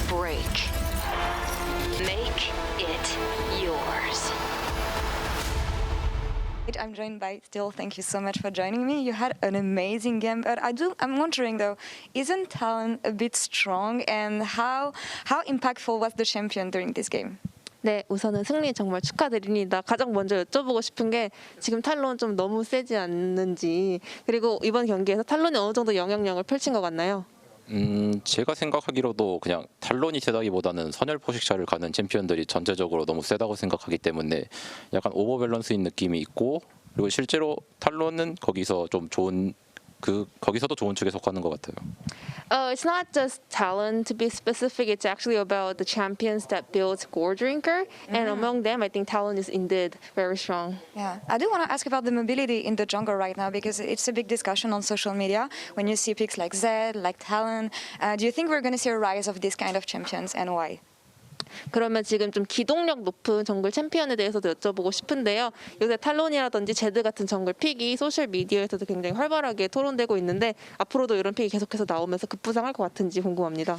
break. Make it yours. I'm joined by Still. Thank you so much for joining me. You had an amazing game, but I'm wondering though, isn't Talon a bit strong, and how impactful was the champion during this game? 네, 우선은 승리 정말 축하드립니다. 가장 먼저 여쭤보고 싶은 게 지금 탈론 좀 너무 세지 않는지, 그리고 이번 경기에서 탈론이 어느 정도 영향력을 펼친 것 같나요? 제가 생각하기로도 그냥 탈론이 세다기보다는 선열 포식자를 가는 챔피언들이 전체적으로 너무 세다고 생각하기 때문에 약간 오버밸런스인 느낌이 있고, 그리고 실제로 탈론은 거기서 좀 좋은 거기서도 좋은 축에 속하는 것 같아요. It's not just talent to be specific. It's actually about the champions that build Gore Drinker, and among them, I think talent is indeed very strong. Yeah, I do want to ask about the mobility in the jungle right now, because it's a big discussion on social media when you see picks like Zed, like Talon. Do you think we're going to see a rise of this kind of champions, and why? 그러면 지금 좀 기동력 높은 정글 챔피언에 대해서도 여쭤보고 싶은데요. 요새 탈론이라든지 제드 같은 정글 픽이 소셜 미디어에서도 굉장히 활발하게 토론되고 있는데 앞으로도 이런 픽이 계속해서 나오면서 급부상할 것 같은지 궁금합니다.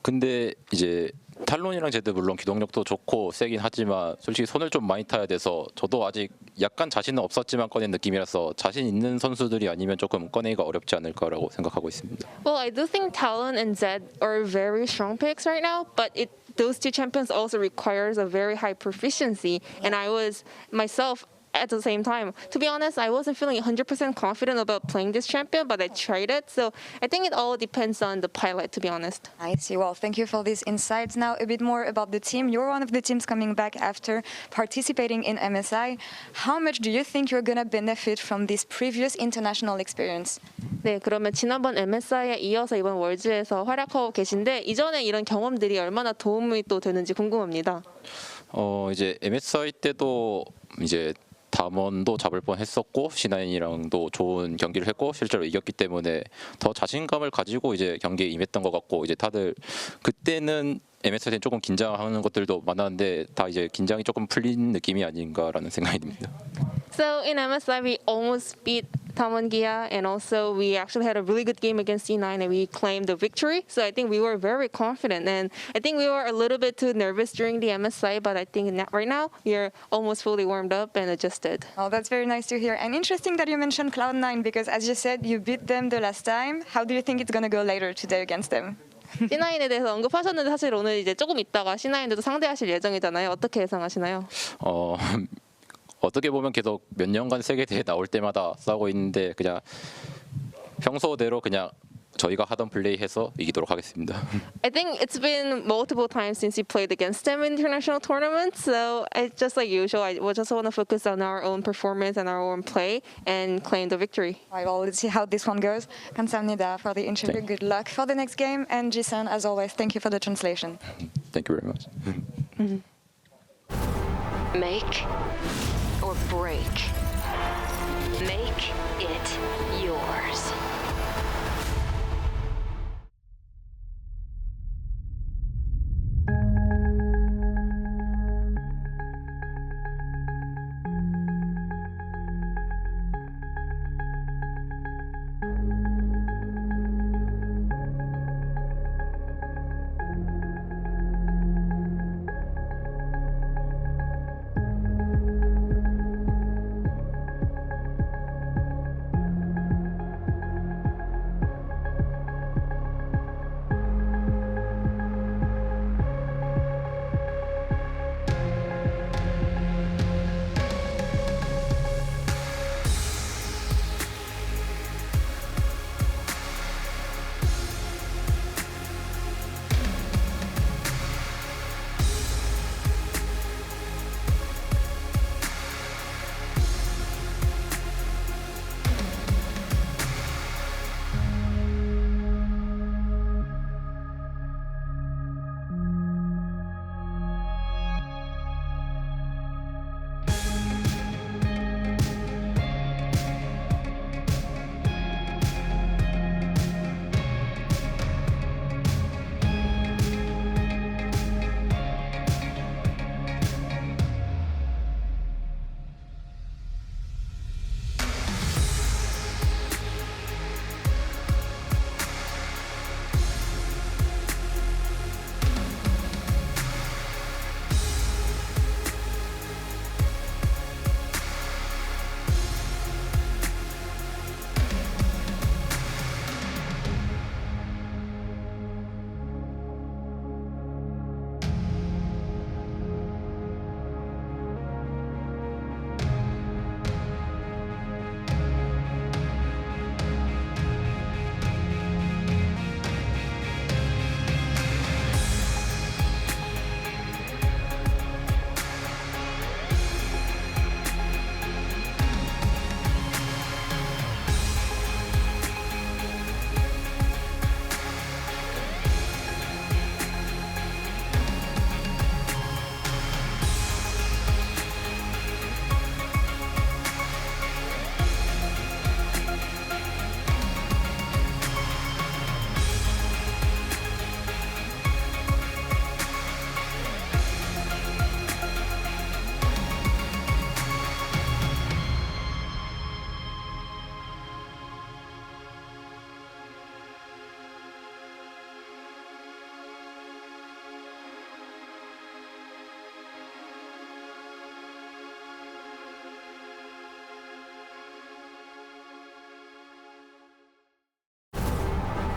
근데 이제 탈론이랑 제드 물론 기동력도 좋고 세긴 하지만 솔직히 손을 좀 많이 타야 돼서 저도 아직 약간 자신은 없었지만 꺼낸 느낌이라서 자신 있는 선수들이 아니면 조금 꺼내기가 어렵지 않을까라고 생각하고 있습니다. Well, I do think Talon and Zed are very strong picks right now, but those two champions also requires a very high proficiency, and I was myself at the same time. To be honest, I wasn't feeling 100% confident about playing this champion, but I tried it. So I think it all depends on the pilot, to be honest. I see. Well, thank you for these insights. Now, a bit more about the team. You're one of the teams coming back after participating in MSI. How much do you think you're going to benefit from this previous international experience? 네, 그러면 지난번 MSI에 이어서 이번 월즈에서 활약하고 계신데 이전에 이런 경험들이 얼마나 도움이 또 되는지 궁금합니다. 이제 MSI 때도 이제 담원도 잡을 뻔했었고 C9이랑도 좋은 경기를 했고 실제로 이겼기 때문에 더 자신감을 가지고 이제 경기에 임했던 것 같고, 이제 다들 그때는 MSI는 조금 긴장하는 것들도 많았는데 다 이제 긴장이 조금 풀린 느낌이 아닌가라는 생각이 듭니다. So in MSI we almost beat Tamongia, and also we actually had a really good game against C9 and we claimed the victory. So I think we were very confident, and I think we were a little bit too nervous during the MSI, but I think right now we are almost fully warmed up and adjusted. Oh, that's very nice to hear. And interesting that you mentioned Cloud9, because as you said, you beat them the last time. How do you think it's going to go later today against them? C9에 대해서 언급하셨는데 사실 오늘 이제 조금 있다가 C9도 상대하실 예정이잖아요. 어떻게 예상하시나요? 어떻게 보면 계속 몇 년간 세계 대회 나올 때마다 싸우고 있는데 그냥 평소대로 그냥 저희가 하던 플레이 해서 이기도록 하겠습니다. I think it's been multiple times since we played against them in international tournaments, so it's just like usual. I just want to focus on our own performance and our own play and claim the victory. Right, well, let's see how this one goes. 감사합니다 for the interview. Good luck for the next game. And Jhin, as always, thank you for the translation. Thank you very much. Make or break. Make it yours.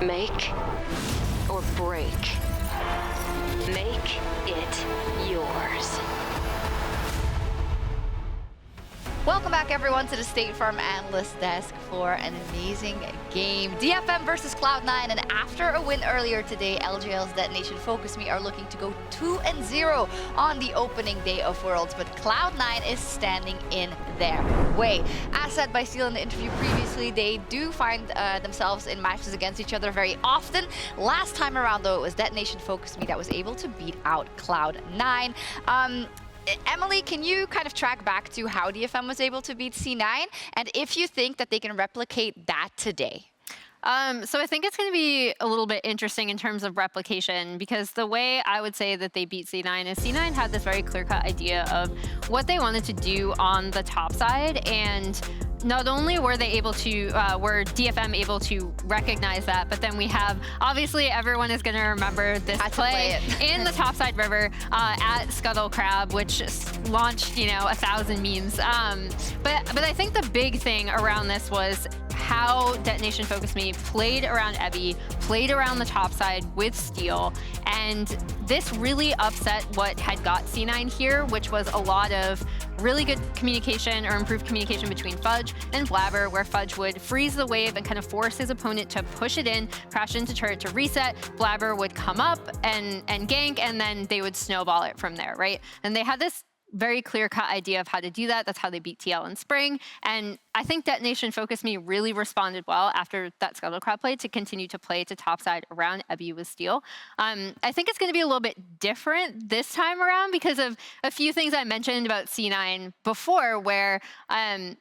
Make or break. Make it yours. Welcome back, everyone, to the State Farm Analyst Desk for an amazing game. DFM versus Cloud9, and after a win earlier today, LGL's Detonation FocusMe are looking to go 2-0 on the opening day of Worlds, but Cloud9 is standing in their way. As said by Steele in the interview previously, they do find themselves in matches against each other very often. Last time around, though, it was Detonation FocusMe that was able to beat out Cloud9. Emily, can you kind of track back to how DFM was able to beat C9, and if you think that they can replicate that today? So I think it's going to be a little bit interesting in terms of replication, because the way I would say that they beat C9 is C9 had this very clear-cut idea of what they wanted to do on the top side, and not only were they able to, were DFM able to recognize that, but then we have, obviously everyone is going to remember this play in the topside river at Scuttle Crab, which launched, 1,000 memes. But I think the big thing around this was how Detonation FocusMe played around Ebby, played around the top side with Steel, and this really upset what had got C9 here, which was a lot of really good communication or improved communication between Fudge and Blaber, where Fudge would freeze the wave and kind of force his opponent to push it in, crash into turret to reset. Blaber would come up and gank, and then they would snowball it from there, right? And they had this very clear-cut idea of how to do that. That's how they beat TL in spring. And I think Detonation FocusMe really responded well after that Scuttle Crab play to continue to play to topside around Ebby with Steel. I think it's going to be a little bit different this time around because of a few things I mentioned about C9 before, where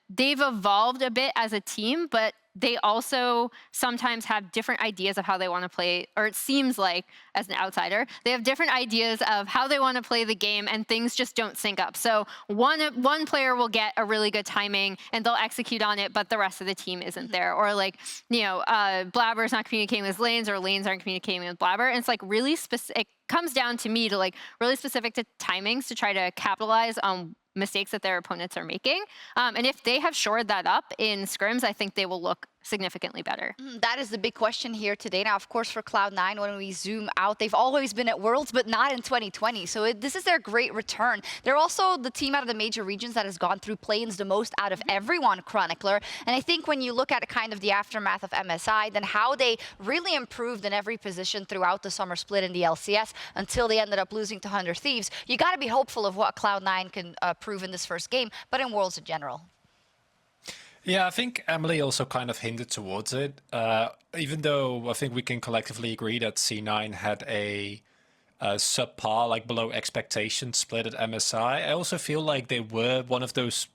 they've evolved a bit as a team, but they also sometimes have different ideas of how they want to play, or it seems like, as an outsider, they have different ideas of how they want to play the game, and things just don't sync up. So one player will get a really good timing, and they'll execute on it, but the rest of the team isn't there. Or like, Blaber's not communicating with lanes, or lanes aren't communicating with Blaber, and it's like really specific. It comes down to me to like really specific to timings to try to capitalize on mistakes that their opponents are making. And if they have shored that up in scrims, I think they will look significantly better. That is the big question here today. Now, of course, for Cloud9, when we zoom out, they've always been at Worlds, but not in 2020. So this is their great return. They're also the team out of the major regions that has gone through play-ins the most out of everyone, Chronicler. And I think when you look at kind of the aftermath of MSI, then how they really improved in every position throughout the summer split in the LCS until they ended up losing to 100 Thieves, you got to be hopeful of what Cloud9 can prove in this first game, but in Worlds in general. Yeah, I think Emily also kind of hinted towards it, even though I think we can collectively agree that C9 had a subpar, like below expectation split at MSI. I also feel like they were one of those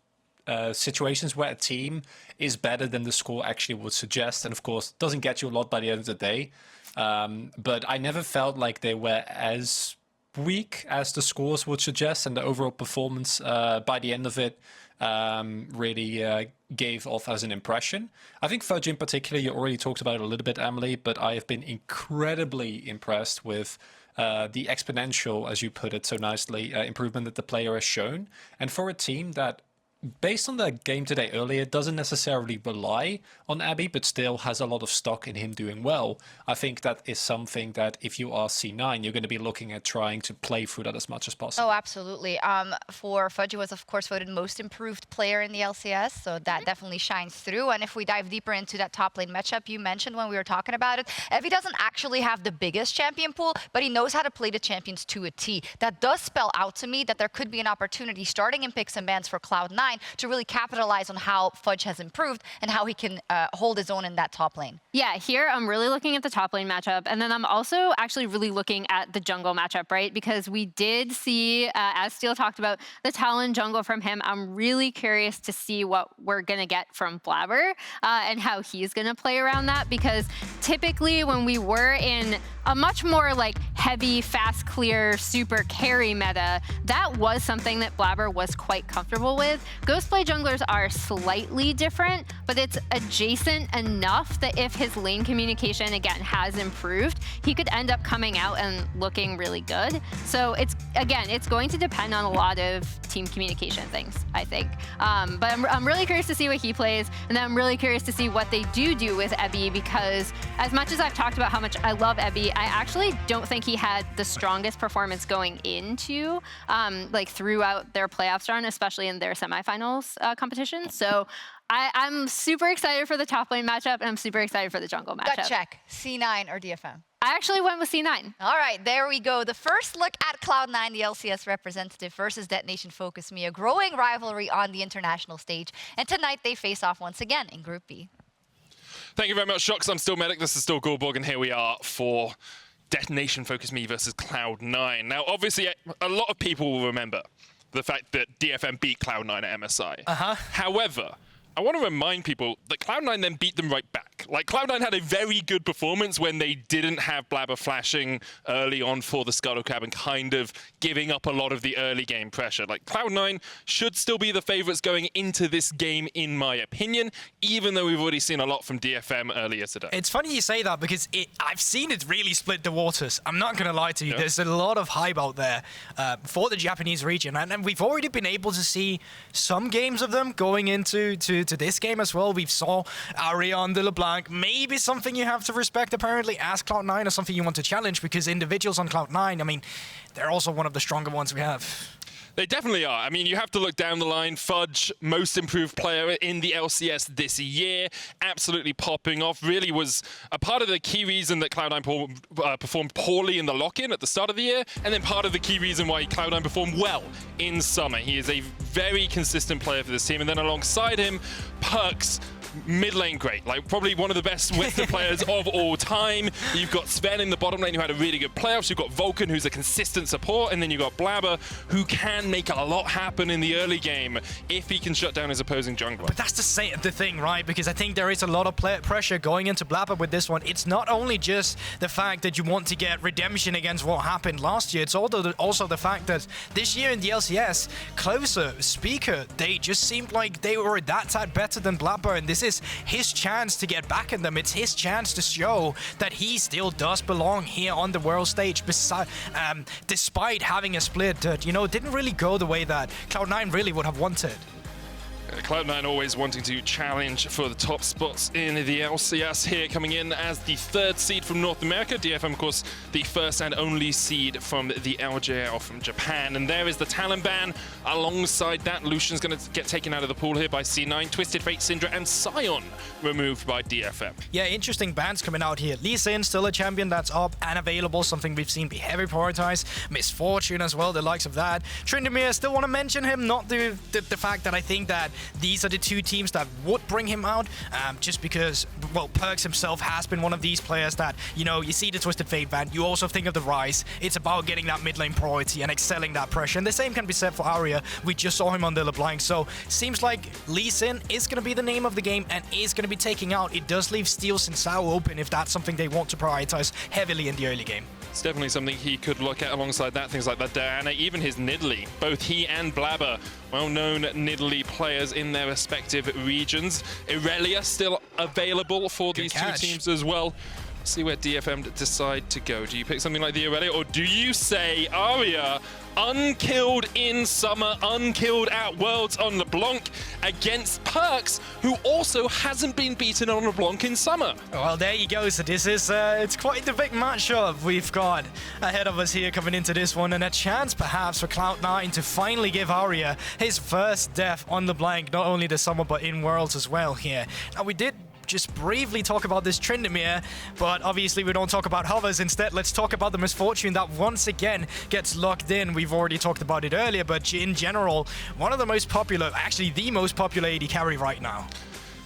situations where a team is better than the score actually would suggest, and of course doesn't get you a lot by the end of the day. But I never felt like they were as weak as the scores would suggest, and the overall performance by the end of it really gave off as an impression. I think Fudge in particular, you already talked about it a little bit, Emily, but I have been incredibly impressed with the exponential, as you put it so nicely, improvement that the player has shown. And for a team that, based on the game today earlier, doesn't necessarily rely on Abby, but still has a lot of stock in him doing well, I think that is something that if you are C9, you're going to be looking at trying to play through that as much as possible. Oh, absolutely. For Fudge, was of course voted most improved player in the LCS, so that definitely shines through. And if we dive deeper into that top lane matchup you mentioned when we were talking about it, Evie doesn't actually have the biggest champion pool, but he knows how to play the champions to a T. That does spell out to me that there could be an opportunity starting in picks and bans for Cloud9 to really capitalize on how Fudge has improved and how he can hold his own in that top lane. Yeah, here I'm really looking at the top lane matchup, and then I'm also actually really looking at the jungle matchup, right? Because we did see, as Steele talked about, the Talon jungle from him. I'm really curious to see what we're gonna get from Blaber and how he's gonna play around that, because typically when we were in a much more like heavy, fast, clear, super carry meta, that was something that Blaber was quite comfortable with. Ghostplay junglers are slightly different, but it's adjacent enough that if his lane communication, again, has improved, he could end up coming out and looking really good. So it's again, it's going to depend on a lot of team communication things, I think. But I'm really curious to see what he plays, and then I'm really curious to see what they do with Ebby, because as much as I've talked about how much I love Ebby, I actually don't think he had the strongest performance going into, like throughout their playoffs run, especially in their semifinals competition. So I'm super excited for the top lane matchup, and I'm super excited for the jungle matchup. Gut check, C9 or DFM? I actually went with C9. All right, there we go. The first look at Cloud9, the LCS representative, versus Detonation FocusMe, a growing rivalry on the international stage. And tonight they face off once again in Group B. Thank you very much, Shocks. I'm still Medic, this is still Goldborg, and here we are for Detonation FocusMe versus Cloud9. Now, obviously, a lot of people will remember the fact that DFM beat Cloud9 at MSI. However, I want to remind people that Cloud9 then beat them right back. Like, Cloud9 had a very good performance when they didn't have Blaber flashing early on for the Scuttle Crab and kind of giving up a lot of the early game pressure. Like, Cloud9 should still be the favorites going into this game, in my opinion, even though we've already seen a lot from DFM earlier today. It's funny you say that, because I've seen it really split the waters. I'm not going to lie to you. Yeah. There's a lot of hype out there for the Japanese region, and we've already been able to see some games of them going into this game as well. We've saw Aria on the LeBlac. Maybe something you have to respect, apparently, as Cloud9, or something you want to challenge, because individuals on Cloud9, I mean, they're also one of the stronger ones we have. They definitely are. I mean, you have to look down the line. Fudge, most improved player in the LCS this year, absolutely popping off. Really was a part of the key reason that Cloud9 performed poorly in the lock-in at the start of the year, and then part of the key reason why Cloud9 performed well in summer. He is a very consistent player for this team. And then alongside him, Perkz, mid lane great, like probably one of the best Western players of all time. You've got Zven in the bottom lane who had a really good playoffs. You've got Vulcan, who's a consistent support, and then you've got Blaber, who can make a lot happen in the early game if he can shut down his opposing jungler. But that's the thing, right? Because I think there is a lot of pressure going into Blaber with this one. It's not only just the fact that you want to get redemption against what happened last year, it's also the fact that this year in the LCS, Closer, Speaker, they just seemed like they were that tad better than Blaber, and this is his chance to get back in them. It's his chance to show that he still does belong here on the world stage, despite having a split that, you know, didn't really go the way that Cloud9 really would have wanted. Cloud9 always wanting to challenge for the top spots in the LCS here, coming in as the 3rd seed from North America. DFM, of course, the 1st and only seed from the LJL from Japan. And there is the talent ban. Alongside that, Lucian's going to get taken out of the pool here by C9. Twisted Fate, Syndra, and Sion removed by DFM. Yeah, interesting bans coming out here. Lee Sin, still a champion that's up and available, something we've seen be heavily prioritized. Misfortune as well, the likes of that. Tryndamere, still want to mention him, not the fact that I think that these are the two teams that would bring him out, just because, well, Perkz himself has been one of these players that, you know, you see the Twisted Fate ban, you also think of the Rise. It's about getting that mid lane priority and excelling that pressure. And the same can be said for Aria. We just saw him on the LeBlanc. So seems like Lee Sin is going to be the name of the game and is going to be taking out. It does leave Steels and Zhao open if that's something they want to prioritize heavily in the early game. It's definitely something he could look at alongside that. Things like that Diana, even his Nidalee. Both he and Blaber, well-known Nidalee players in their respective regions. Irelia still available for these two teams as well. See where DFM decide to go. Do you pick something like the Irelia, or do you say Aria, unkilled in summer, unkilled at Worlds on LeBlanc against Perkz, who also hasn't been beaten on LeBlanc in summer? Well, there you go. So this is, it's quite the big matchup we've got ahead of us here coming into this one, and a chance perhaps for Cloud9 to finally give Aria his first death on LeBlanc, not only this summer but in Worlds as well here. Now, we did just briefly talk about this Tryndamere, but obviously we don't talk about hovers. Instead, let's talk about the Misfortune that once again gets locked in. We've already talked about it earlier, but in general, one of the most popular, actually the most popular AD carry right now.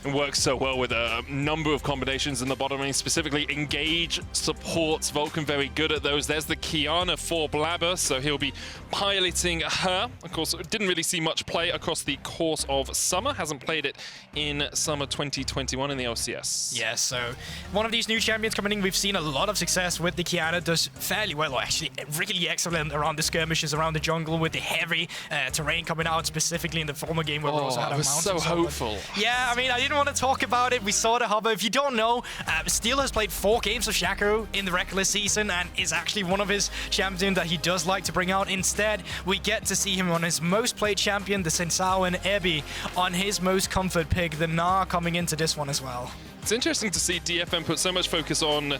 And works so well with a number of combinations in the bottom lane, specifically engage supports. Vulcan very good at those. There's the Qiyana for Blaber, so he'll be piloting her. Of course, didn't really see much play across the course of summer. Hasn't played it in summer 2021 in the LCS. Yeah, so one of these new champions coming in, we've seen a lot of success with the Qiyana. Does fairly well, actually really excellent around the skirmishes, around the jungle with the heavy terrain coming out, specifically in the former game where we also had a mountain. I was so hopeful. Yeah, I mean, I didn't didn't want to talk about it. We saw the hover. If you don't know, Steel has played 4 games of Shaco in the regular season and is actually one of his champions that he does like to bring out. Instead, we get to see him on his most played champion, the Sensao and Ebi, on his most comfort pick, the Gnar, coming into this one as well. It's interesting to see DFM put so much focus on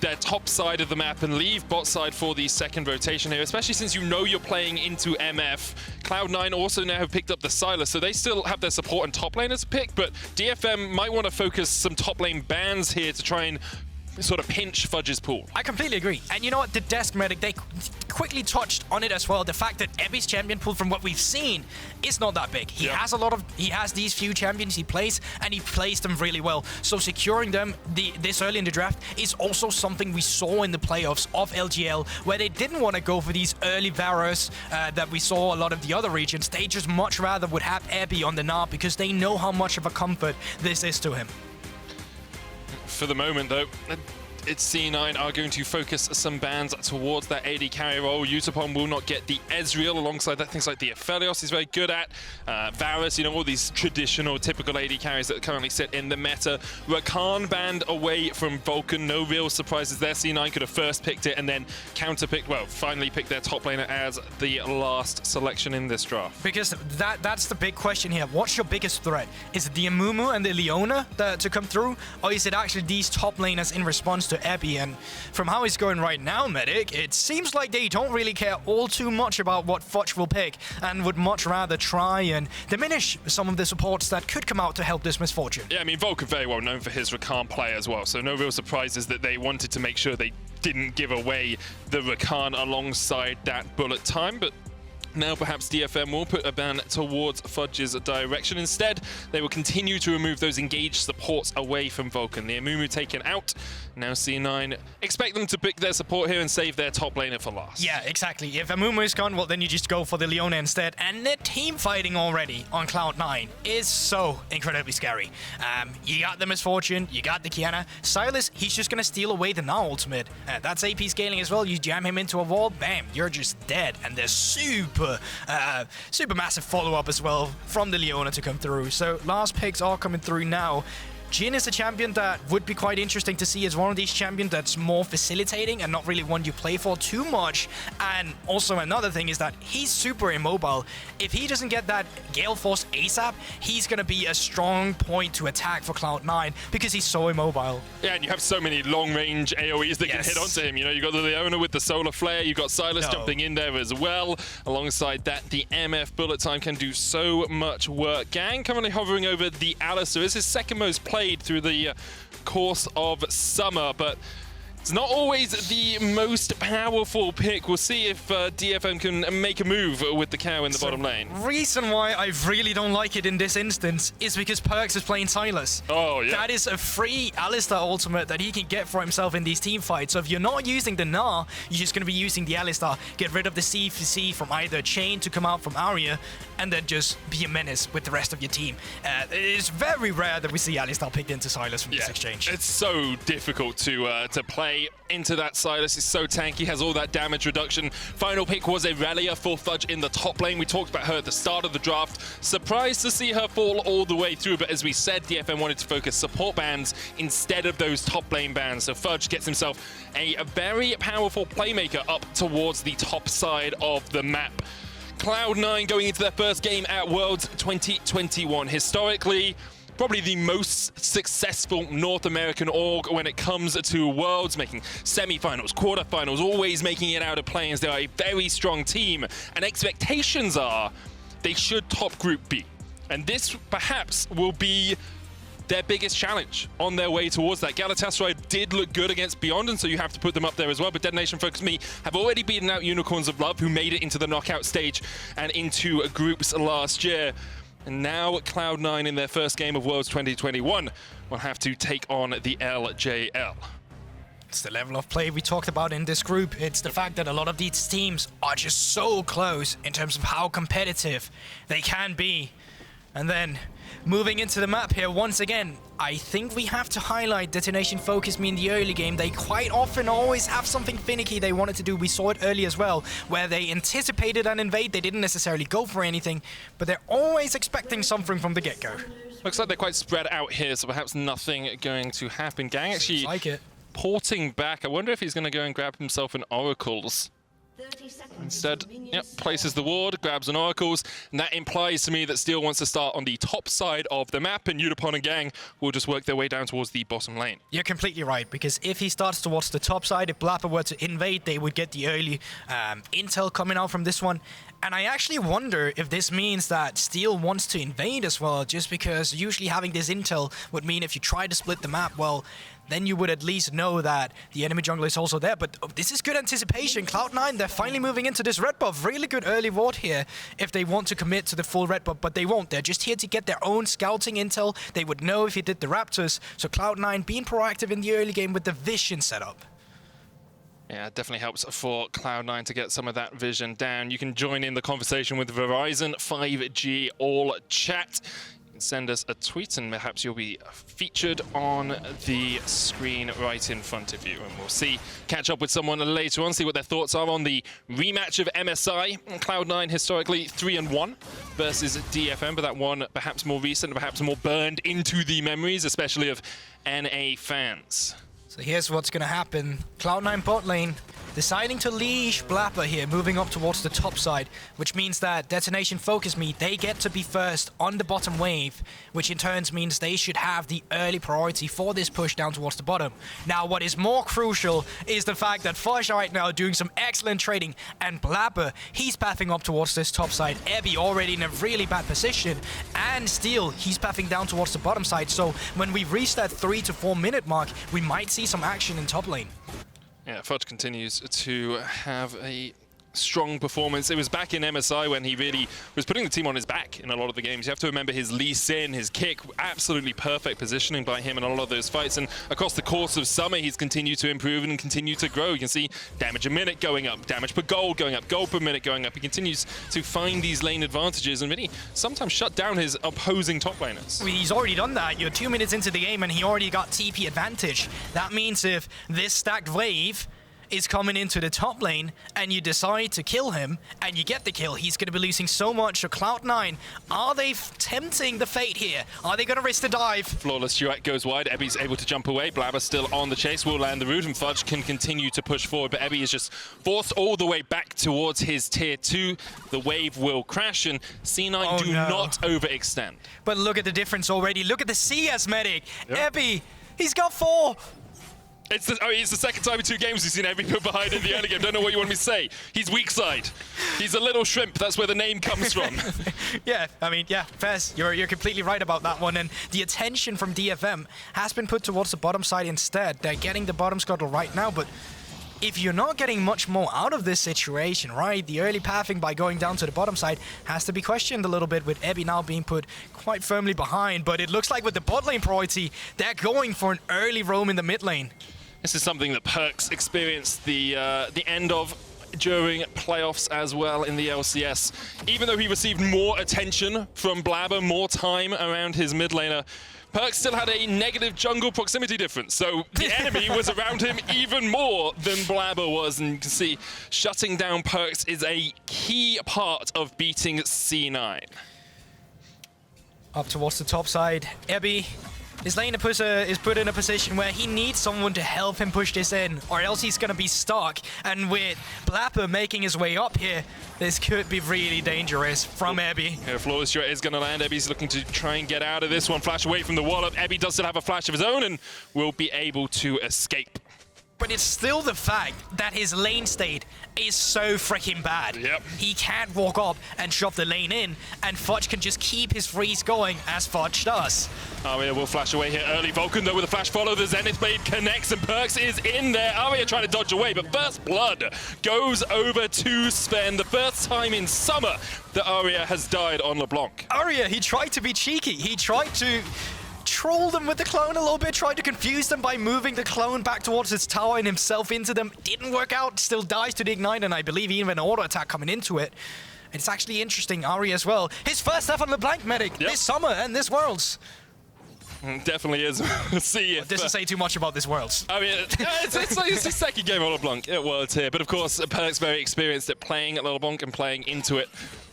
their top side of the map and leave bot side for the second rotation here, especially since you know you're playing into MF. Cloud9 also now have picked up the Sylas, so they still have their support and top lane as a pick, but DFM might want to focus some top lane bans here to try and sort of pinch Fudge's pool. I completely agree. And you know what? The desk medic, they quickly touched on it as well. The fact that Ebi's champion pool, from what we've seen, is not that big. He has these few champions he plays, and he plays them really well. So securing them this early in the draft is also something we saw in the playoffs of LGL, where they didn't want to go for these early Varus that we saw a lot of the other regions. They just much rather would have Ebi on the Gnar because they know how much of a comfort this is to him. For the moment, though, it's C9 are going to focus some bans towards that AD carry role. Yutapon will not get the Ezreal alongside that. Things like the Aphelios he's very good at. Varus, you know, all these traditional, typical AD carries that currently sit in the meta. Rakan banned away from Vulcan. No real surprises there. C9 could have first picked it and then counter-picked, well, finally picked their top laner as the last selection in this draft. Because that's the big question here. What's your biggest threat? Is it the Amumu and the Leona to come through? Or is it actually these top laners in response to Ebi? And from how it's going right now, Medic, it seems like they don't really care all too much about what Fudge will pick and would much rather try and diminish some of the supports that could come out to help this misfortune. Yeah, I mean, Vulcan very well known for his Rakan play as well, so no real surprises that they wanted to make sure they didn't give away the Rakan alongside that bullet time, but now perhaps DFM will put a ban towards Fudge's direction. Instead, they will continue to remove those engaged supports away from Vulcan. The Amumu taken out. Now C9 expect them to pick their support here and save their top laner for last. Yeah, exactly. If Amumu is gone, well, then you just go for the Leona instead. And the team fighting already on Cloud9 is so incredibly scary. You got the Misfortune, you got the Qiyana. Sylas, he's just going to steal away the Gnar ultimate. That's AP scaling as well. You jam him into a wall, bam, you're just dead. And there's super massive follow-up as well from the Leona to come through. So last picks are coming through now. Jhin is a champion that would be quite interesting to see as one of these champions that's more facilitating and not really one you play for too much. And also another thing is that he's super immobile. If he doesn't get that Gale Force ASAP, he's going to be a strong point to attack for Cloud9 because he's so immobile. Yeah, and you have so many long-range AoEs that can hit onto him. You know, you got the Leona with the Solar Flare, you got Sylas jumping in there as well. Alongside that, the MF bullet time can do so much work. Gaeng currently hovering over the Alistar. It's his second most played through the course of summer, but it's not always the most powerful pick. We'll see if DFM can make a move with the cow in the bottom lane. Reason why I really don't like it in this instance is because Perkz is playing Sylas. Oh, yeah. That is a free Alistar ultimate that he can get for himself in these team fights. So if you're not using the Gnar, you're just going to be using the Alistar. Get rid of the CC from either Chain to come out from Aria, and then just be a menace with the rest of your team. It's very rare that we see Alistar picked into Sylas from this exchange. It's so difficult to play into that. Sylas is so tanky, has all that damage reduction. Final pick was Irelia for Fudge in the top lane. We talked about her at the start of the draft. Surprised to see her fall all the way through, but as we said, DFM wanted to focus support bans instead of those top lane bans. So Fudge gets himself a very powerful playmaker up towards the top side of the map. Cloud9 going into their first game at Worlds 2021. Historically, probably the most successful North American org when it comes to Worlds, making semi-finals, quarterfinals, always making it out of play-ins. They are a very strong team, and expectations are they should top Group B. And this perhaps will be their biggest challenge on their way towards that. Galatasaray did look good against Beyond, and so you have to put them up there as well. But DetonatioN FocusMe have already beaten out Unicorns of Love, who made it into the knockout stage and into groups last year. And now Cloud9 in their first game of Worlds 2021 will have to take on the LJL. It's the level of play we talked about in this group. It's the fact that a lot of these teams are just so close in terms of how competitive they can be. And then moving into the map here once again, I think we have to highlight DetonatioN FocusMe in the early game. They quite often always have something finicky they wanted to do. We saw it early as well, where they anticipated an invade. They didn't necessarily go for anything, but they're always expecting something from the get-go. Looks like they're quite spread out here, so perhaps nothing going to happen. Gaeng actually like it. porting back. I wonder if he's going to go and grab himself an Oracles. Instead, yep, places the ward, grabs an Oracles, and that implies to me that Steel wants to start on the top side of the map, and Yutapon and Gaeng will just work their way down towards the bottom lane. You're completely right, because if he starts towards the top side, if Blaber were to invade, they would get the early intel coming out from this one. And I actually wonder if this means that Steel wants to invade as well, just because usually having this intel would mean if you try to split the map, well, then you would at least know that the enemy jungler is also there. But this is good anticipation. Cloud9, they're finally moving into this red buff. Really good early ward here if they want to commit to the full red buff, but they won't. They're just here to get their own scouting intel. They would know if he did the Raptors. So Cloud9 being proactive in the early game with the vision setup. Yeah, it definitely helps for Cloud9 to get some of that vision down. You can join in the conversation with Verizon 5G all chat. Send us a tweet and perhaps you'll be featured on the screen right in front of you. And we'll catch up with someone later on, see what their thoughts are on the rematch of MSI. Cloud9 historically 3-1 versus DFM, but that one perhaps more recent, perhaps more burned into the memories, especially of NA fans. So here's what's going to happen. Cloud9 bot lane deciding to leash Blaber here, moving up towards the top side, which means that Detonation FocusMe, they get to be first on the bottom wave, which in turn means they should have the early priority for this push down towards the bottom. Now, what is more crucial is the fact that Fudge right now doing some excellent trading, and Blaber, he's pathing up towards this top side. Ebby already in a really bad position, and Steel, he's pathing down towards the bottom side. So when we reach that 3 to 4 minute mark, we might see some action in top lane. Yeah, Fudge continues to have a strong performance. It was back in MSI when he really was putting the team on his back in a lot of the games. You have to remember his Lee Sin, his kick, absolutely perfect positioning by him in a lot of those fights. And across the course of summer, he's continued to improve and continue to grow. You can see damage a minute going up, damage per gold going up, gold per minute going up. He continues to find these lane advantages and really sometimes shut down his opposing top laners. I mean, he's already done that. You're 2 minutes into the game and he already got TP advantage. That means if this stacked wave is coming into the top lane and you decide to kill him and you get the kill, he's going to be losing so much. So Cloud9, are they tempting the fate here? Are they going to risk the dive? Flawless duet goes wide. Ebby's able to jump away. Blaber still on the chase, will land the root, and Fudge can continue to push forward, but Ebby is just forced all the way back towards his tier 2. The wave will crash and C9 do not overextend. But look at the difference already. Look at the CS medic. Yep. Ebby, he's got 4. It's the second time in 2 games we've seen Ebby put behind in the early game. Don't know what you want me to say. He's weak side. He's a little shrimp. That's where the name comes from. Yeah, I mean, yeah, Fez, you're completely right about that one. And the attention from DFM has been put towards the bottom side instead. They're getting the bottom scuttle right now, but if you're not getting much more out of this situation, right, the early pathing by going down to the bottom side has to be questioned a little bit, with Ebby now being put quite firmly behind. But it looks like with the bot lane priority, they're going for an early roam in the mid lane. This is something that Perkz experienced the end of during playoffs as well in the LCS. Even though he received more attention from Blaber, more time around his mid laner, Perkz still had a negative jungle proximity difference, so the enemy was around him even more than Blaber was, and you can see shutting down Perkz is a key part of beating C9. Up towards the top side, Ebby. His laner is put in a position where he needs someone to help him push this in, or else he's going to be stuck. And with Blaber making his way up here, this could be really dangerous from Ebby. Yeah, Flawless shot is going to land. Ebby's looking to try and get out of this one. Flash away from the wall up. Ebby does still have a flash of his own and will be able to escape. But it's still the fact that his lane state is so freaking bad. Yep. He can't walk up and shove the lane in, and Fudge can just keep his freeze going as Fudge does. Aria will flash away here early. Vulcan, though, with a flash follow. The Zenith Blade connects, and Perkz is in there. Aria trying to dodge away, but First Blood goes over to Zven. The first time in summer that Aria has died on LeBlac. Aria, he tried to be cheeky. He tried to troll them with the clone a little bit, tried to confuse them by moving the clone back towards its tower and himself into them. Didn't work out, still dies to the Ignite, and I believe even an auto attack coming into it. It's actually interesting, Aria as well. His first step on LeBlac medic this summer and this Worlds. Definitely is. See if... Doesn't say too much about this Worlds. I mean, it's the second game on LeBlanc at Worlds here, but of course, Perkz very experienced at playing at LeBlanc and playing into it.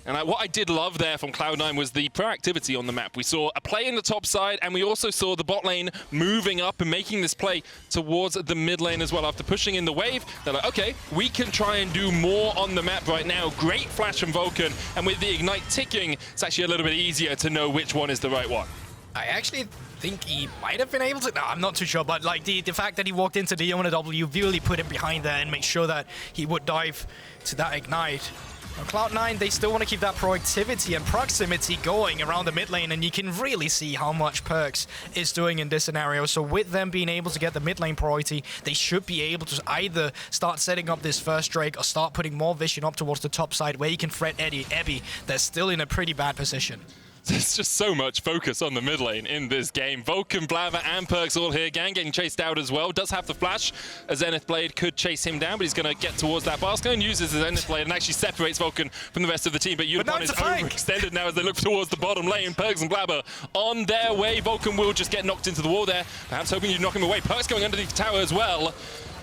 And what I did love there from Cloud9 was the proactivity on the map. We saw a play in the top side, and we also saw the bot lane moving up and making this play towards the mid lane as well. After pushing in the wave, they're like, okay, we can try and do more on the map right now. Great flash from Vulcan, and with the Ignite ticking, it's actually a little bit easier to know which one is the right one. I actually think he might have been able to. No, I'm not too sure, but like the fact that he walked into the Leona W really put him behind there and make sure that he would dive to that Ignite. Now, Cloud9, they still want to keep that proactivity and proximity going around the mid lane, and you can really see how much Perkz is doing in this scenario. So with them being able to get the mid lane priority, they should be able to either start setting up this first Drake or start putting more vision up towards the top side where you can threat Ebby. They're still in a pretty bad position. There's just so much focus on the mid lane in this game. Vulcan, Blaber, and Perkz all here. Gaeng getting chased out as well. Does have the flash. A Zenith Blade could chase him down, but he's going to get towards that basket and uses the Zenith Blade and actually separates Vulcan from the rest of the team. But Yutapon is overextended now as they look towards the bottom lane. Perkz and Blaber on their way. Vulcan will just get knocked into the wall there, perhaps hoping you knock him away. Perkz going underneath the tower as well,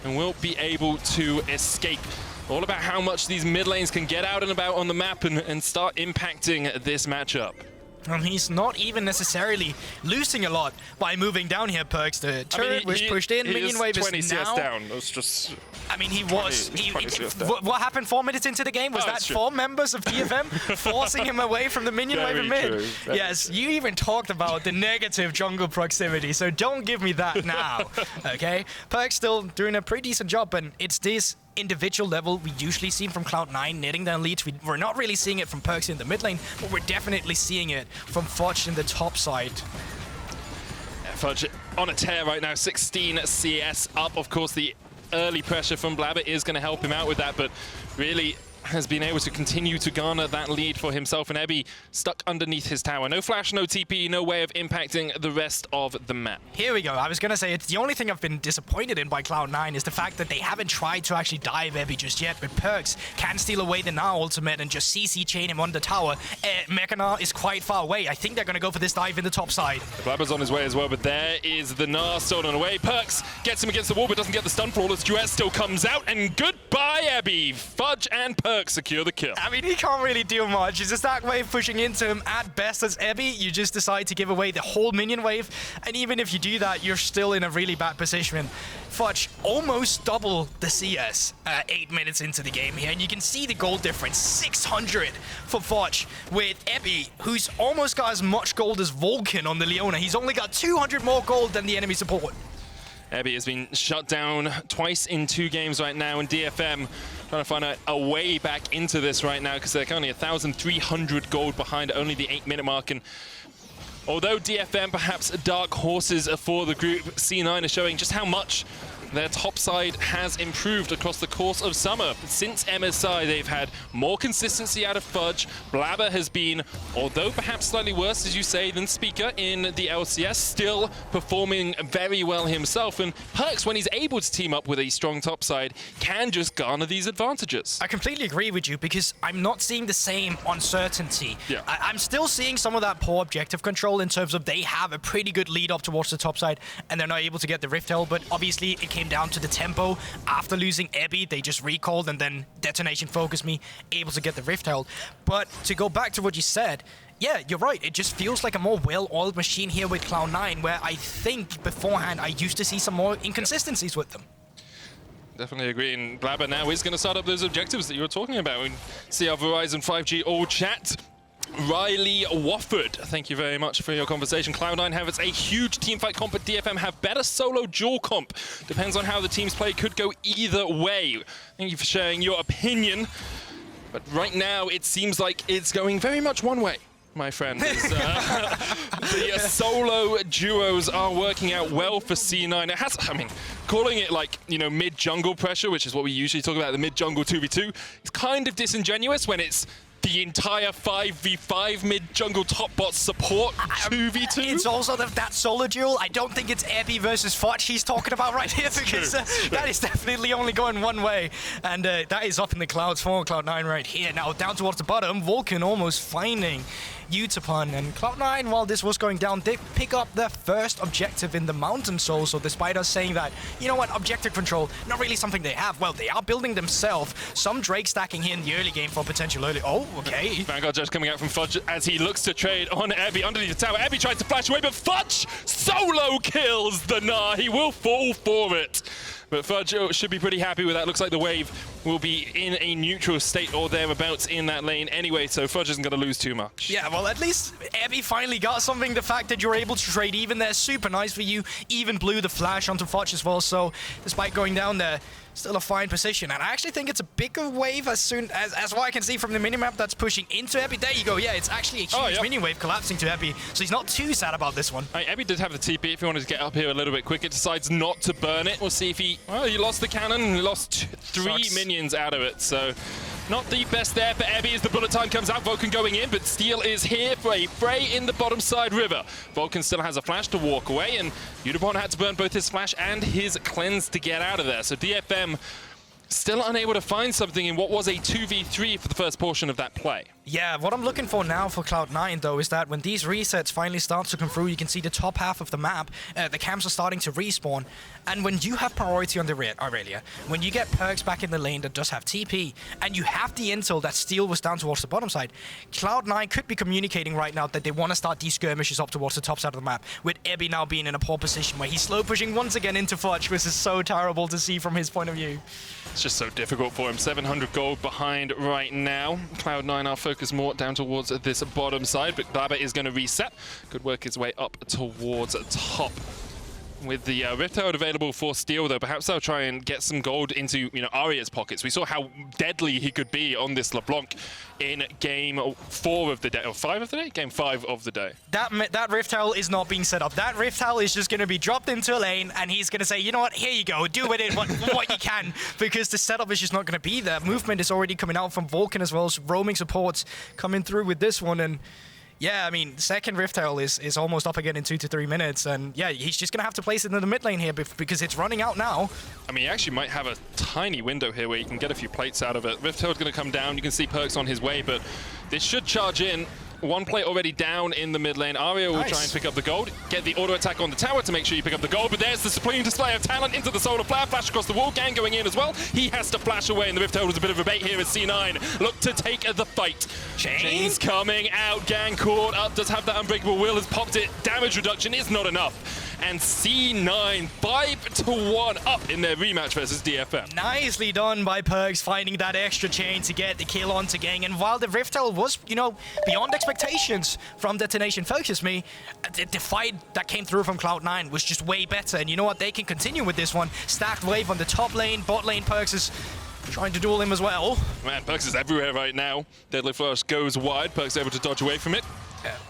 and will be able to escape. All about how much these mid lanes can get out and about on the map and start impacting this matchup. And he's not even necessarily losing a lot by moving down here, Perkz. The turret was pushed in, minion wave is 20 CS now down. That's just... I mean, he was... What happened 4 minutes into the game? Was that 4 members of DFM forcing him away from the minion wave in mid? Yes, you even talked about the negative jungle proximity, so don't give me that now, okay? Perkz still doing a pretty decent job, and it's this individual level we usually see from Cloud9 netting down leads. We're not really seeing it from Perkz in the mid lane, but we're definitely seeing it from Fudge in the top side. Fudge on a tear right now, 16 CS up. Of course, the early pressure from Blaber is going to help him out with that, but really has been able to continue to garner that lead for himself, and Ebby stuck underneath his tower. No flash, no TP, no way of impacting the rest of the map. Here we go. I was going to say, it's the only thing I've been disappointed in by Cloud9 is the fact that they haven't tried to actually dive Ebby just yet, but Perkz can steal away the Gnar ultimate and just CC chain him on the tower. Gnar is quite far away. I think they're going to go for this dive in the top side. The Blaber's on his way as well, but there is the Gnar stolen away. Perkz gets him against the wall, but doesn't get the stun. Flawless duet still comes out, and goodbye, Ebby. Fudge and Perkz secure the kill. I mean, he can't really do much. It's just that wave pushing into him. At best, as Ebby, you just decide to give away the whole minion wave, and even if you do that, you're still in a really bad position. Fudge almost double the CS 8 minutes into the game here, and you can see the gold difference, 600 for Fudge, with Ebby, who's almost got as much gold as Vulcan on the Leona. He's only got 200 more gold than the enemy support. Ebby has been shut down twice in 2 games right now, and DFM trying to find a way back into this right now because they're currently 1,300 gold behind only the 8-minute mark. And although DFM perhaps dark horses for the group, C9 is showing just how much their top side has improved across the course of summer. Since MSI, they've had more consistency out of Fudge. Blaber has been, although perhaps slightly worse, as you say, than Speaker in the LCS, still performing very well himself. And Perkz, when he's able to team up with a strong top side, can just garner these advantages. I completely agree with you because I'm not seeing the same uncertainty. Yeah. I'm still seeing some of that poor objective control in terms of they have a pretty good lead up towards the top side and they're not able to get the Rift Hell, but obviously it came down to the tempo. After losing Ebby, they just recalled and then DetonatioN FocusMe able to get the Rift Held. But to go back to what you said, yeah, you're right. It just feels like a more well-oiled machine here with Cloud9, where I think beforehand I used to see some more inconsistencies with them. Definitely agree, and Blaber now is going to start up those objectives that you were talking about. We see our Verizon 5G all chat. Riley Wofford, thank you very much for your conversation. Cloud9 have a huge teamfight comp, but DFM have better solo duel comp. Depends on how the teams play, could go either way. Thank you for sharing your opinion. But right now, it seems like it's going very much one way, my friend. The solo duos are working out well for C9. It has, I mean, calling it like, you know, mid-jungle pressure, which is what we usually talk about, the mid-jungle 2v2, it's kind of disingenuous when it's the entire 5v5 mid-jungle top bot support 2v2. It's also that solo duel. I don't think it's Ebby versus Fudge he's talking about right here, because that is definitely only going one way. And that is up in the clouds for Cloud9 right here. Now down towards the bottom, Vulcan almost finding Yutapon, and Cloud9, while this was going down, they pick up their first objective in the Mountain Soul. So despite us saying that, you know what, objective control, not really something they have, well, they are building themselves some Drake stacking here in the early game for potential early. Oh, okay. Vanguard just coming out from Fudge as he looks to trade on Ebby underneath the tower. Ebby tries to flash away, but Fudge solo kills the Gnar. He will fall for it. But Fudge should be pretty happy with that. Looks like the wave will be in a neutral state or thereabouts in that lane anyway, so Fudge isn't going to lose too much. Yeah, well, at least Ebby finally got something. The fact that you're able to trade even there, super nice for you. Even blew the flash onto Fudge as well, so despite going down there, still a fine position. And I actually think it's a bigger wave as soon as what I can see from the minimap that's pushing into Ebby. There you go, yeah, it's actually a huge mini wave collapsing to Ebby, so he's not too sad about this one. Ebby did have the TP if he wanted to get up here a little bit quicker. Decides not to burn it. We'll see if he... Well, he lost the cannon and lost three minions out of it, so... Not the best there for Ebby as the bullet time comes out. Vulcan going in, but Steel is here for a fray in the bottom side river. Vulcan still has a flash to walk away, and Yutapon had to burn both his flash and his cleanse to get out of there. So DFM still unable to find something in what was a 2v3 for the first portion of that play. Yeah, what I'm looking for now for Cloud9, though, is that when these resets finally start to come through, you can see the top half of the map, the camps are starting to respawn, and when you have priority on the Irelia, when you get Perkz back in the lane that does have TP, and you have the intel that Steel was down towards the bottom side, Cloud9 could be communicating right now that they want to start these skirmishes up towards the top side of the map, with Ebby now being in a poor position where he's slow pushing once again into Fudge, which is so terrible to see from his point of view. It's just so difficult for him. 700 gold behind right now. Cloud9 are focused more down towards this bottom side, but Blaber is going to reset. Could work his way up towards top. With the Rift Herald available for Steel, though, perhaps they'll try and get some gold into, Aria's pockets. We saw how deadly he could be on this LeBlac in game 4 of the day, or 5 of the day? Game 5 of the day. That Rift Herald is not being set up. That Rift Herald is just going to be dropped into a lane, and he's going to say, you know what, here you go, do with it what you can, because the setup is just not going to be there. Movement is already coming out from Vulcan as well, so roaming supports coming through with this one, and yeah, I mean, second Rift Herald is almost up again in 2 to 3 minutes, and yeah, he's just going to have to place it into the mid lane here because it's running out now. I mean, he actually might have a tiny window here where you can get a few plates out of it. Rift Herald's going to come down. You can see Perkz on his way, but this should charge in. One plate already down in the mid lane. Aria will try and pick up the gold. Get the auto attack on the tower to make sure you pick up the gold. But there's the supreme display of talent into the solar flare. Flash across the wall. Gaeng going in as well. He has to flash away, and the Rift Herald was a bit of a bait here as C9 look to take the fight. Chains coming out. Gaeng caught up. Does have that unbreakable will. Has popped it. Damage reduction is not enough. And C9 5-1 up in their rematch versus DFM. Nicely done by Perkz, finding that extra chain to get the kill onto Gaeng. And while the Rift Herald was, beyond expectations from Detonation FocusMe, the fight that came through from Cloud9 was just way better. And you know what? They can continue with this one. Stacked wave on the top lane, bot lane. Perkz is trying to duel him as well. Man, Perkz is everywhere right now. Deadly Flash goes wide. Perkz able to dodge away from it.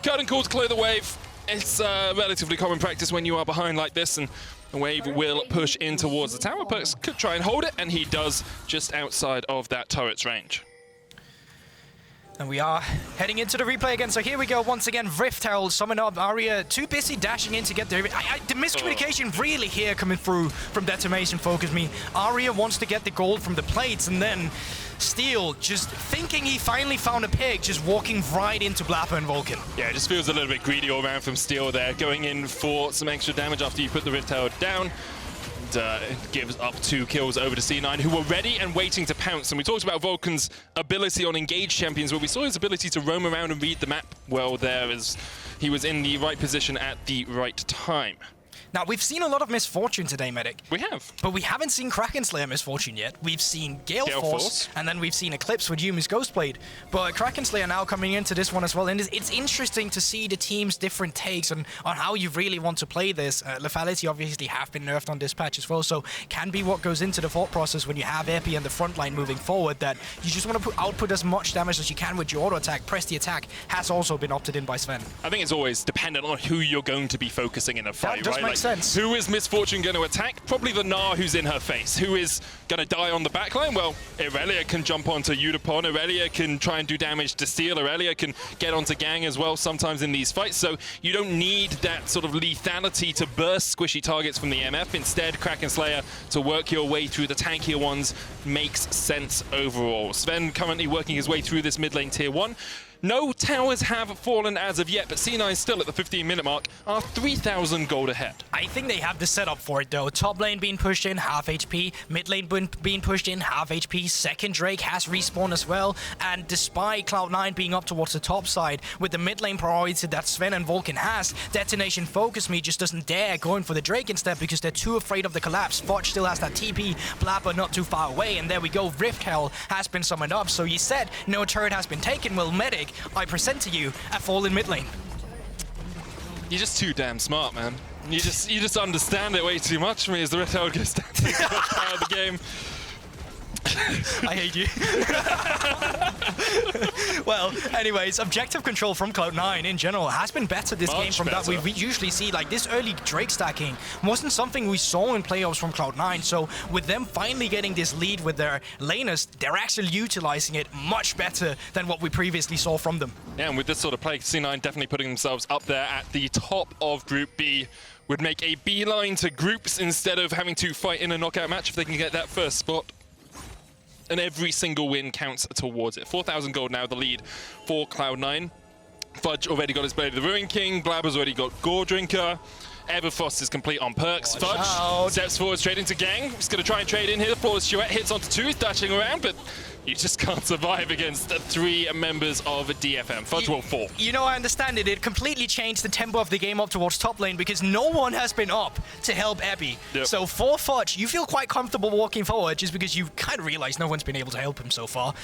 Curtain call to clear the wave. It's relatively common practice when you are behind like this, and the wave will push in towards the tower. Perkz could try and hold it, and he does just outside of that turret's range. And we are heading into the replay again. So here we go once again. Rift Herald summon up. Aria too busy dashing in to get there. The miscommunication really here coming through from Detonation FocusMe. Aria wants to get the gold from the plates, and then Steel just thinking he finally found a pick, just walking right into Blaber and Vulcan. Yeah, it just feels a little bit greedy all around from Steel there, going in for some extra damage after you put the Rift Herald down. Gives up 2 kills over to C9, who were ready and waiting to pounce. And we talked about Vulcan's ability on engaged champions, where we saw his ability to roam around and read the map well there, as he was in the right position at the right time. Now, we've seen a lot of misfortune today, Medic. We have. But we haven't seen Kraken Slayer misfortune yet. We've seen Gale Force, and then we've seen Eclipse with Yumi's Ghostblade. But Kraken Slayer now coming into this one as well. And it's interesting to see the team's different takes on how you really want to play this. Lethality obviously have been nerfed on this patch as well, so can be what goes into the thought process when you have Epi and the front line moving forward, that you just want to output as much damage as you can with your auto attack. Press the attack has also been opted in by Zven. I think it's always dependent on who you're going to be focusing in a fight, that does right? Make sense. Who is Misfortune going to attack? Probably the Gnar who's in her face. Who is going to die on the backline? Well, Irelia can jump onto Yutapon. Irelia can try and do damage to Steel. Irelia can get onto Gaeng as well sometimes in these fights. So you don't need that sort of lethality to burst squishy targets from the MF. Instead, Kraken Slayer to work your way through the tankier ones makes sense overall. Zven currently working his way through this mid lane tier 1. No towers have fallen as of yet, but C9 still at the 15-minute mark are 3,000 gold ahead. I think they have the setup for it though. Top lane being pushed in, half HP. Mid lane being pushed in, half HP. Second Drake has respawned as well. And despite Cloud9 being up towards the top side, with the mid lane priority that Zven and Vulcan has, Detonation FocusMe just doesn't dare going for the Drake instead because they're too afraid of the collapse. Fudge still has that TP, Blaber not too far away, and there we go. Rift Hell has been summoned up. So you said no turret has been taken. Well, Medic, I present to you a fall in mid lane. You're just too damn smart, man. You just understand it way too much for me as the Rift Hell goes down to the part of the game. I hate you. Well, anyways, objective control from Cloud9 in general has been better this game from that we usually see. Like, this early Drake stacking wasn't something we saw in playoffs from Cloud9. So with them finally getting this lead with their laners, they're actually utilizing it much better than what we previously saw from them. Yeah, and with this sort of play, C9 definitely putting themselves up there at the top of Group B. Would make a beeline to groups instead of having to fight in a knockout match if they can get that first spot. And every single win counts towards it. 4,000 gold now, the lead for Cloud9. Fudge already got his Blade of the Ruin King. Blaber's already got Gore Drinker. Everfrost is complete on Perkz. Fudge steps forward straight into Gaeng. He's going to try and trade in here. The flawless Chouette hits onto 2, dashing around, but you just can't survive against 3 members of DFM. Fudge will fall. You know, I understand it. It completely changed the tempo of the game up towards top lane because no one has been up to help Abby. Yep. So for Fudge, you feel quite comfortable walking forward just because you kind of realize no one's been able to help him so far.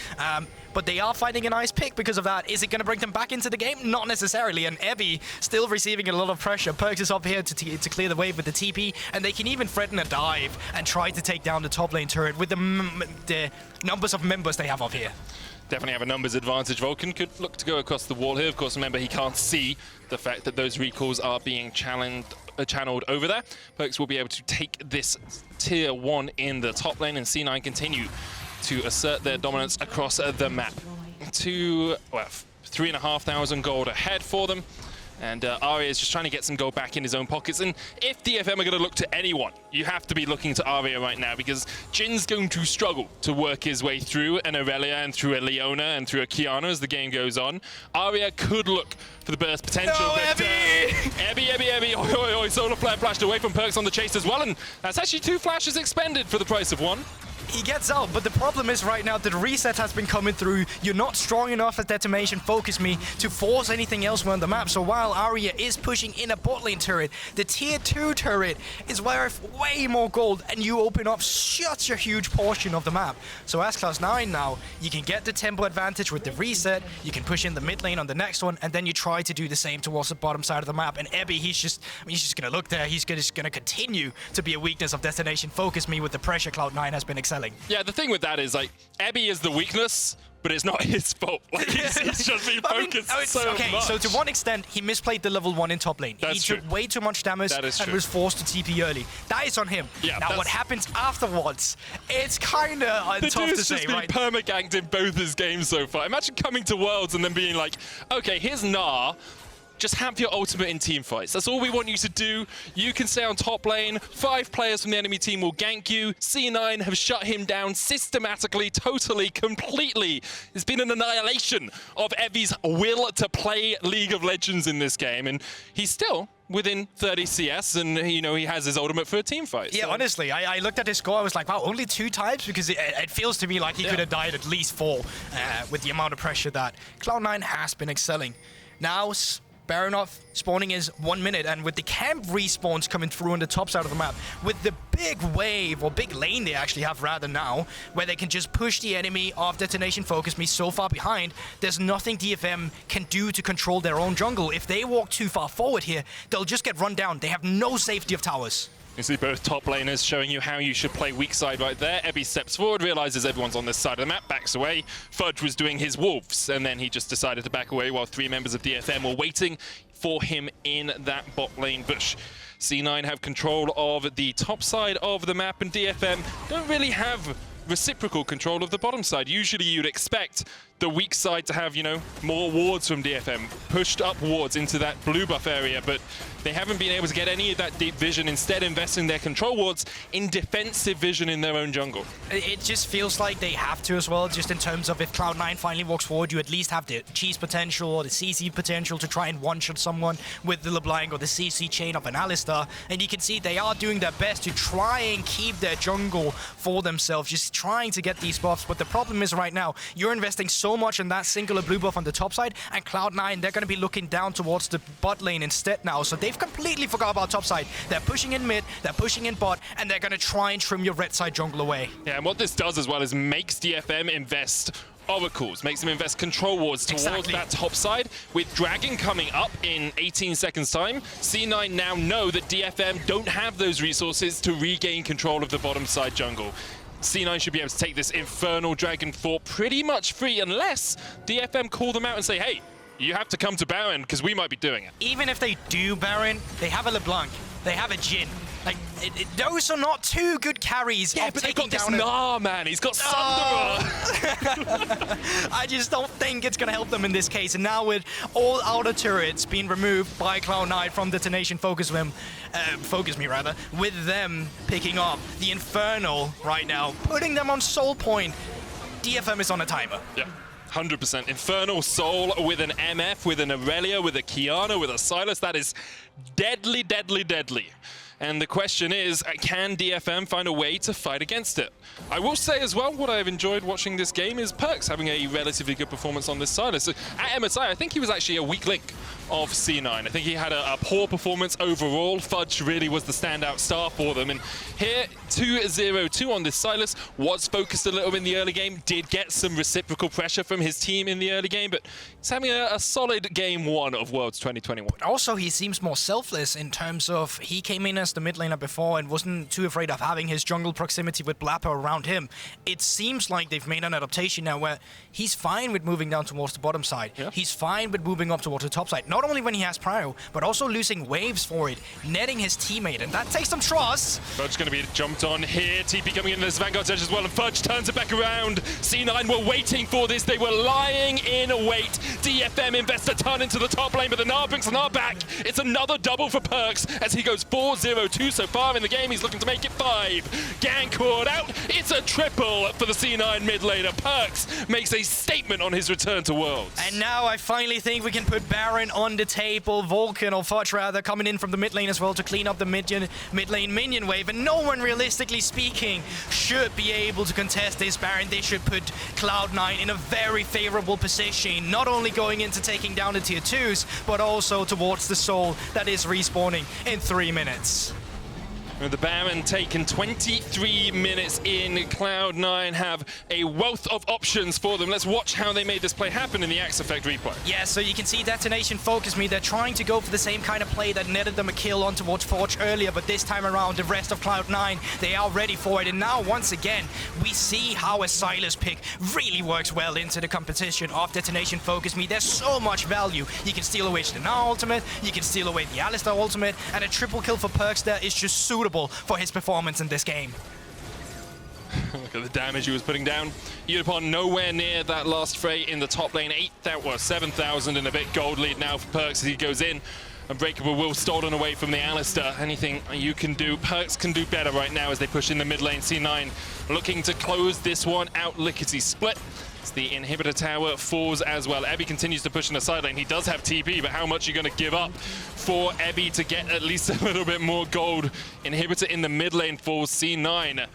But they are finding a nice pick because of that. Is it going to bring them back into the game? Not necessarily. And Abby still receiving a lot of pressure. Perkz is up here to clear the wave with the TP, and they can even threaten a dive and try to take down the top lane turret with the numbers of members they have up here. Definitely have a numbers advantage. Vulcan could look to go across the wall here. Of course, remember, he can't see the fact that those recalls are being channeled over there. Perkz will be able to take this tier 1 in the top lane, and C9 continue to assert their dominance across the map. 3,500 gold ahead for them. And Aria is just trying to get some gold back in his own pockets. And if DFM are going to look to anyone, you have to be looking to Aria right now, because Jhin's going to struggle to work his way through an Irelia and through a Leona and through a Qiyana as the game goes on. Aria could look for the burst potential. No, but, Ebby! Oi, oi, oi. Solar Flare flashed away from Perkz on the chase as well. And that's actually 2 flashes expended for the price of 1. He gets out, but the problem is right now that the reset has been coming through. You're not strong enough as Detonation FocusMe to force anything else on the map. So while Aria is pushing in a bot lane turret, the tier 2 turret is worth way more gold, and you open up such a huge portion of the map. So as Cloud9 now, you can get the tempo advantage with the reset, you can push in the mid lane on the next one, and then you try to do the same towards the bottom side of the map. And Ebby, he's just going to look there. He's just going to continue to be a weakness of Detonation FocusMe with the pressure Cloud9 has been excelling. Yeah, the thing with that is, like, Ebby is the weakness, but it's not his fault. Like, he's just been focused so much. So to one extent, he misplayed the level 1 in top lane. That's he took way too much damage and was forced to TP early. That is on him. Yeah, now, what happens afterwards, it's kind of tough to say, right? The dude's just been perma-ganked in both his games so far. Imagine coming to Worlds and then being like, okay, here's Gnar. Just have your ultimate in team fights. That's all we want you to do. You can stay on top lane. 5 players from the enemy team will gank you. C9 have shut him down systematically, totally, completely. It's been an annihilation of Evy's will to play League of Legends in this game, and he's still within 30 CS, and you know he has his ultimate for a team fight. Yeah, so. Honestly, I looked at his score, I was like, wow, only 2 times? Because it feels to me like he could have died at least 4 with the amount of pressure that Cloud9 has been excelling. Now, Baronoff spawning is 1 minute, and with the camp respawns coming through on the top side of the map, with the big wave, or big lane they actually have rather now, where they can just push the enemy of Detonation FocusMe so far behind, there's nothing DFM can do to control their own jungle. If they walk too far forward here, they'll just get run down. They have no safety of towers. You see both top laners showing you how you should play weak side right there. Ebby steps forward, realizes everyone's on this side of the map, backs away. Fudge was doing his wolves, and then he just decided to back away while 3 members of DFM were waiting for him in that bot lane bush. C9 have control of the top side of the map, and DFM don't really have reciprocal control of the bottom side. Usually you'd expect the weak side to have, you know, more wards from DFM, pushed up wards into that blue buff area, but they haven't been able to get any of that deep vision, instead investing their control wards in defensive vision in their own jungle. It just feels like they have to as well, just in terms of if Cloud9 finally walks forward, you at least have the cheese potential or the CC potential to try and one-shot someone with the LeBlac or the CC chain of an Alistar. And you can see they are doing their best to try and keep their jungle for themselves, just trying to get these buffs. But the problem is right now, you're investing so much in that singular blue buff on the top side, and Cloud9, they're going to be looking down towards the bot lane instead now. So they've completely forgot about top side. They're pushing in mid, they're pushing in bot, and they're going to try and trim your red side jungle away. Yeah, and what this does as well is makes DFM invest oracles, makes them invest control wards towards that top side. With Dragon coming up in 18 seconds time, C9 now know that DFM don't have those resources to regain control of the bottom side jungle. C9 should be able to take this Infernal Dragon fort pretty much free, unless DFM call them out and say, hey, you have to come to Baron because we might be doing it. Even if they do Baron, they have a LeBlac, they have a Jhin. Like, those are not two good carries. Yeah, but they've got this Gnar, man. He's got Sunderer. I just don't think it's going to help them in this case. And now with all outer turrets being removed by Cloud9 from DetonatioN FocusMe, with them picking up the Infernal right now, putting them on soul point, DFM is on a timer. Yeah. 100%. Infernal Soul with an MF, with an Irelia, with a Qiyana, with a Sylas. That is deadly, deadly, deadly. And the question is, can DFM find a way to fight against it? I will say as well, what I've enjoyed watching this game is Perkz having a relatively good performance on this side. So at MSI, I think he was actually a weak link of C9. I think he had a poor performance overall. Fudge really was the standout star for them. And here, 2-0-2 on this Sylas, was focused a little in the early game, did get some reciprocal pressure from his team in the early game, but he's having a solid game one of Worlds 2021. Also, he seems more selfless in terms of he came in as the mid laner before and wasn't too afraid of having his jungle proximity with Blaber around him. It seems like they've made an adaptation now where he's fine with moving down towards the bottom side. Yeah. He's fine with moving up towards the top side. Not only when he has prio, but also losing waves for it, netting his teammate, and that takes some trust. Fudge going to be jumped on here. TP coming in this Vanguard's edge as well, and Fudge turns it back around. C9 were waiting for this. They were lying in wait. DFM invests a ton into the top lane, but the Gnar brings the Gnar back. It's another double for Perkz as he goes 4-0-2 so far in the game. He's looking to make it 5. Gaeng caught out. It's a triple for the C9 mid laner. Perkz makes a statement on his return to Worlds. And now I finally think we can put Baron on the table. Vulcan, or Fudge rather, coming in from the mid lane as well to clean up the mid lane minion wave. And no one, realistically speaking, should be able to contest this Baron. They should put Cloud9 in a very favorable position, not only going into taking down the tier 2s, but also towards the soul that is respawning in 3 minutes. The Baron taken 23 minutes in. Cloud9 have a wealth of options for them. Let's watch how they made this play happen in the Axe Effect replay. Yeah, so you can see DetonatioN FocusMe. They're trying to go for the same kind of play that netted them a kill on towards Forge earlier, but this time around, the rest of Cloud9, they are ready for it. And now, once again, we see how a Sylas pick really works well into the competition of DetonatioN FocusMe. There's so much value. You can steal away the Gnar ultimate, you can steal away the Alistar ultimate, and a triple kill for Perkz there is just suitable for his performance in this game. Look at the damage he was putting down. Yutapon nowhere near that last fray in the top lane. 7,000 and a bit gold lead now for Perkz as he goes in. Unbreakable will stolen away from the Alistar. Anything you can do, Perkz can do better right now as they push in the mid lane. C9 looking to close this one out. Lickety split. The inhibitor tower falls as well. Ebby continues to push in the side lane. He does have TP, but how much are you going to give up for Ebby to get at least a little bit more gold? Inhibitor in the mid lane falls. C9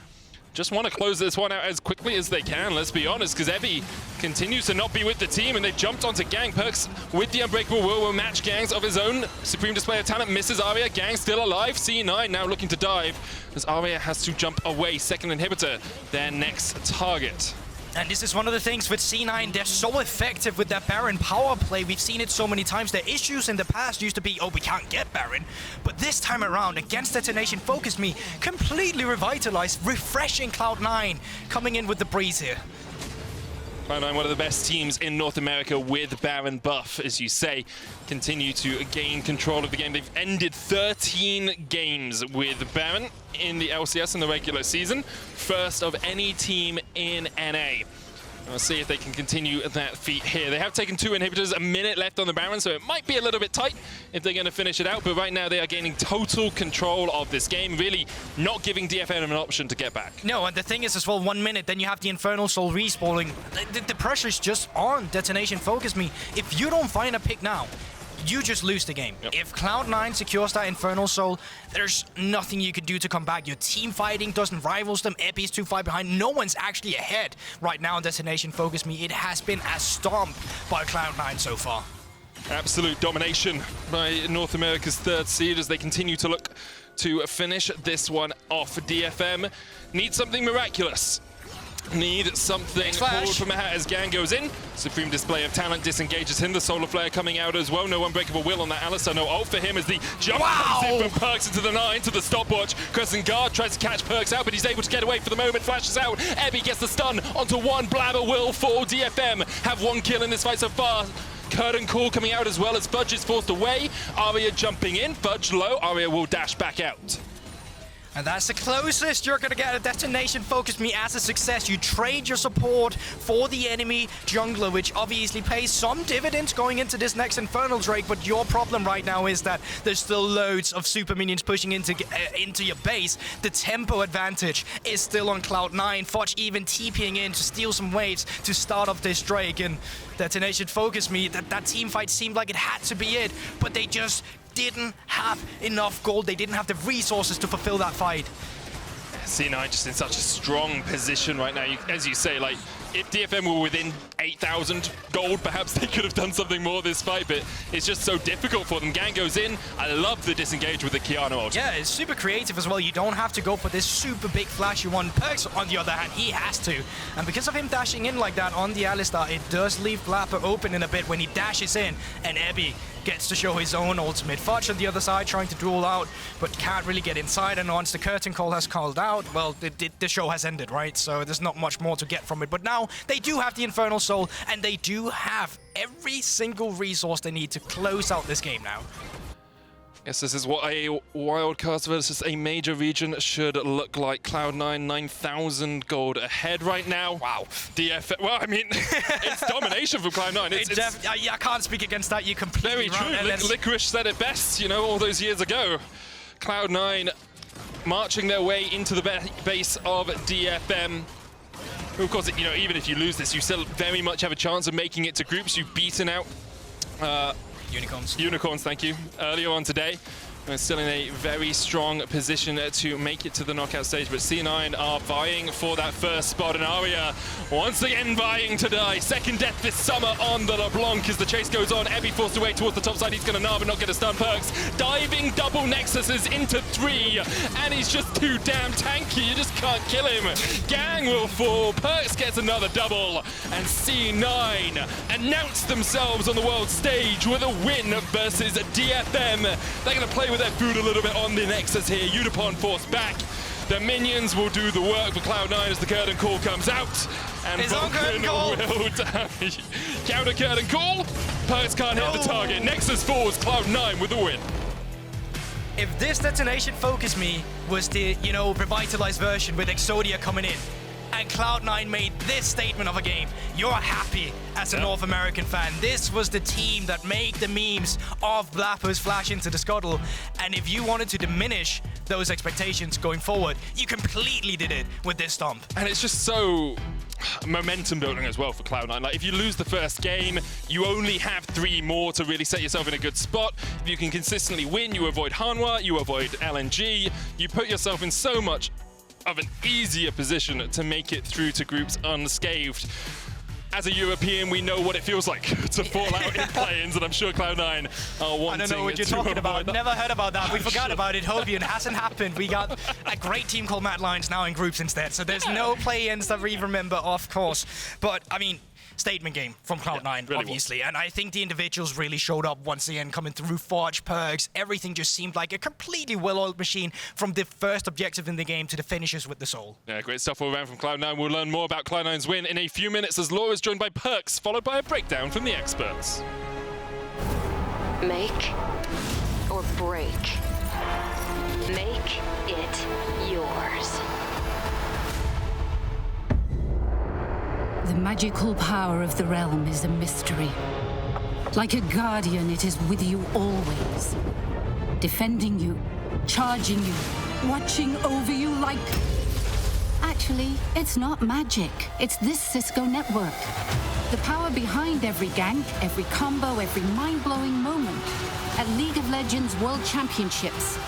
just want to close this one out as quickly as they can, let's be honest, because Ebby continues to not be with the team, and they've jumped onto Gaeng. Perkz with the Unbreakable will match Gaeng's of his own. Supreme display of talent misses Aria. Gaeng still alive. C9 now looking to dive as Aria has to jump away. Second inhibitor, their next target. And this is one of the things with C9, they're so effective with that Baron power play. We've seen it so many times. Their issues in the past used to be, oh, we can't get Baron. But this time around, against DetonatioN FocusMe, completely revitalized, refreshing Cloud9, coming in with the breeze here. Cloud9, one of the best teams in North America with Baron buff, as you say, continue to gain control of the game. They've ended 13 games with Baron in the LCS in the regular season. First of any team in NA. We'll see if they can continue that feat here. They have taken 2 inhibitors, a minute left on the Baron, so it might be a little bit tight if they're going to finish it out. But right now they are gaining total control of this game, really not giving DFM an option to get back. No, and the thing is as well, 1 minute, then you have the Infernal Soul respawning. The pressure is just on Detonation FocusMe. If you don't find a pick now, you just lose the game. Yep. If Cloud9 secures that Infernal Soul, there's nothing you can do to come back. Your team fighting doesn't rivals them. Epi's too far behind. No one's actually ahead right now on Detonation FocusMe. It has been a stomp by Cloud9 so far. Absolute domination by North America's 3rd seed as they continue to look to finish this one off. DFM need something miraculous. Need something pulled from a hat as Gaeng goes in. Supreme display of talent disengages him. The Solar Flare coming out as well. No unbreakable will on that Alistar. No ult for him as the jump comes in from Perkz into the 9 to the stopwatch. Crescent Guard tries to catch Perkz out, but he's able to get away for the moment. Flashes out. Ebby gets the stun onto 1. Blaber will fall. DFM have 1 kill in this fight so far. Curtain Call coming out as well as Fudge is forced away. Aria jumping in. Fudge low. Aria will dash back out. And that's the closest you're going to get a Detonation FocusMe as a success. You trade your support for the enemy jungler, which obviously pays some dividends going into this next Infernal Drake, but your problem right now is that there's still loads of super minions pushing into your base. The tempo advantage is still on Cloud9. Fudge even TPing in to steal some waves to start off this Drake, and Detonation FocusMe, that team fight seemed like it had to be it, but they just didn't have enough gold. They didn't have the resources to fulfill that fight. C9 just in such a strong position right now. As you say, like, if DFM were within 8,000 gold, perhaps they could have done something more this fight, but it's just so difficult for them. Gaeng goes in. I love the disengage with the Qiyana ult. Yeah, it's super creative as well. You don't have to go for this super big flashy one. Perkz, on the other hand, he has to. And because of him dashing in like that on the Alistar, it does leave Blaber open in a bit when he dashes in, and Ebby gets to show his own ultimate. Fudge on the other side trying to duel out, but can't really get inside, and once the curtain call has called out, well, the show has ended, right? So there's not much more to get from it. But now they do have the Infernal Soul, and they do have every single resource they need to close out this game now. Yes, this is what a wildcard versus a major region should look like. Cloud9, 9,000 gold ahead right now. Wow. DFM, well, I mean, it's domination from Cloud9. I can't speak against that. You completely very true. LeBlac said it best, you know, all those years ago. Cloud9 marching their way into the base of DFM. Of course, you know, even if you lose this, you still very much have a chance of making it to groups. You've beaten out Unicorns, thank you, earlier on today. We're still in a very strong position to make it to the knockout stage, but C9 are vying for that first spot, and Aria once again vying to die. Second death this summer on the LeBlanc as the chase goes on. Ebby forced away towards the top side. He's going to gnar but not get a stun. Perkz diving double nexuses into 3, and he's just too damn tanky. You just can't kill him. Gaeng will fall. Perkz gets another double, and C9 announce themselves on the world stage with a win versus DFM. They're going to play with their food a little bit on the Nexus here. Yutapon forced back. The minions will do the work for Cloud9 as the curtain call comes out. And Vulcan will counter curtain call. Perkz can't hit the target. Nexus falls. Cloud9 with the win. If this Detonation FocusMe was the, you know, revitalized version with Exodia coming in, and Cloud9 made this statement of a game, you're happy as a North American fan. This was the team that made the memes of Blaber's flash into the scuttle. And if you wanted to diminish those expectations going forward, you completely did it with this stomp. And it's just so momentum building as well for Cloud9. Like, if you lose the first game, you only have 3 more to really set yourself in a good spot. If you can consistently win, you avoid Hanwha, you avoid LNG, you put yourself in so much of an easier position to make it through to groups unscathed. As a European, we know what it feels like to fall out in play-ins, and I'm sure Cloud9 are wanting to. I don't know what you're talking about. Never heard about that. We forgot about it. Hobian hasn't happened. We got a great team called Mad Lions now in groups instead, so there's no play-ins that we remember, of course. But, I mean, statement game from Cloud9, really obviously. And I think the individuals really showed up once again, coming through. Fudge, Perkz, everything just seemed like a completely well-oiled machine from the first objective in the game to the finishes with the soul. Yeah, great stuff all around from Cloud9. We'll learn more about Cloud9's win in a few minutes as Laura is joined by Perkz, followed by a breakdown from the experts. Make or break. Make it yours. The magical power of the realm is a mystery. Like a guardian, it is with you always. Defending you, charging you, watching over you like... Actually, it's not magic. It's this Cisco network. The power behind every gank, every combo, every mind-blowing moment. At League of Legends World Championships.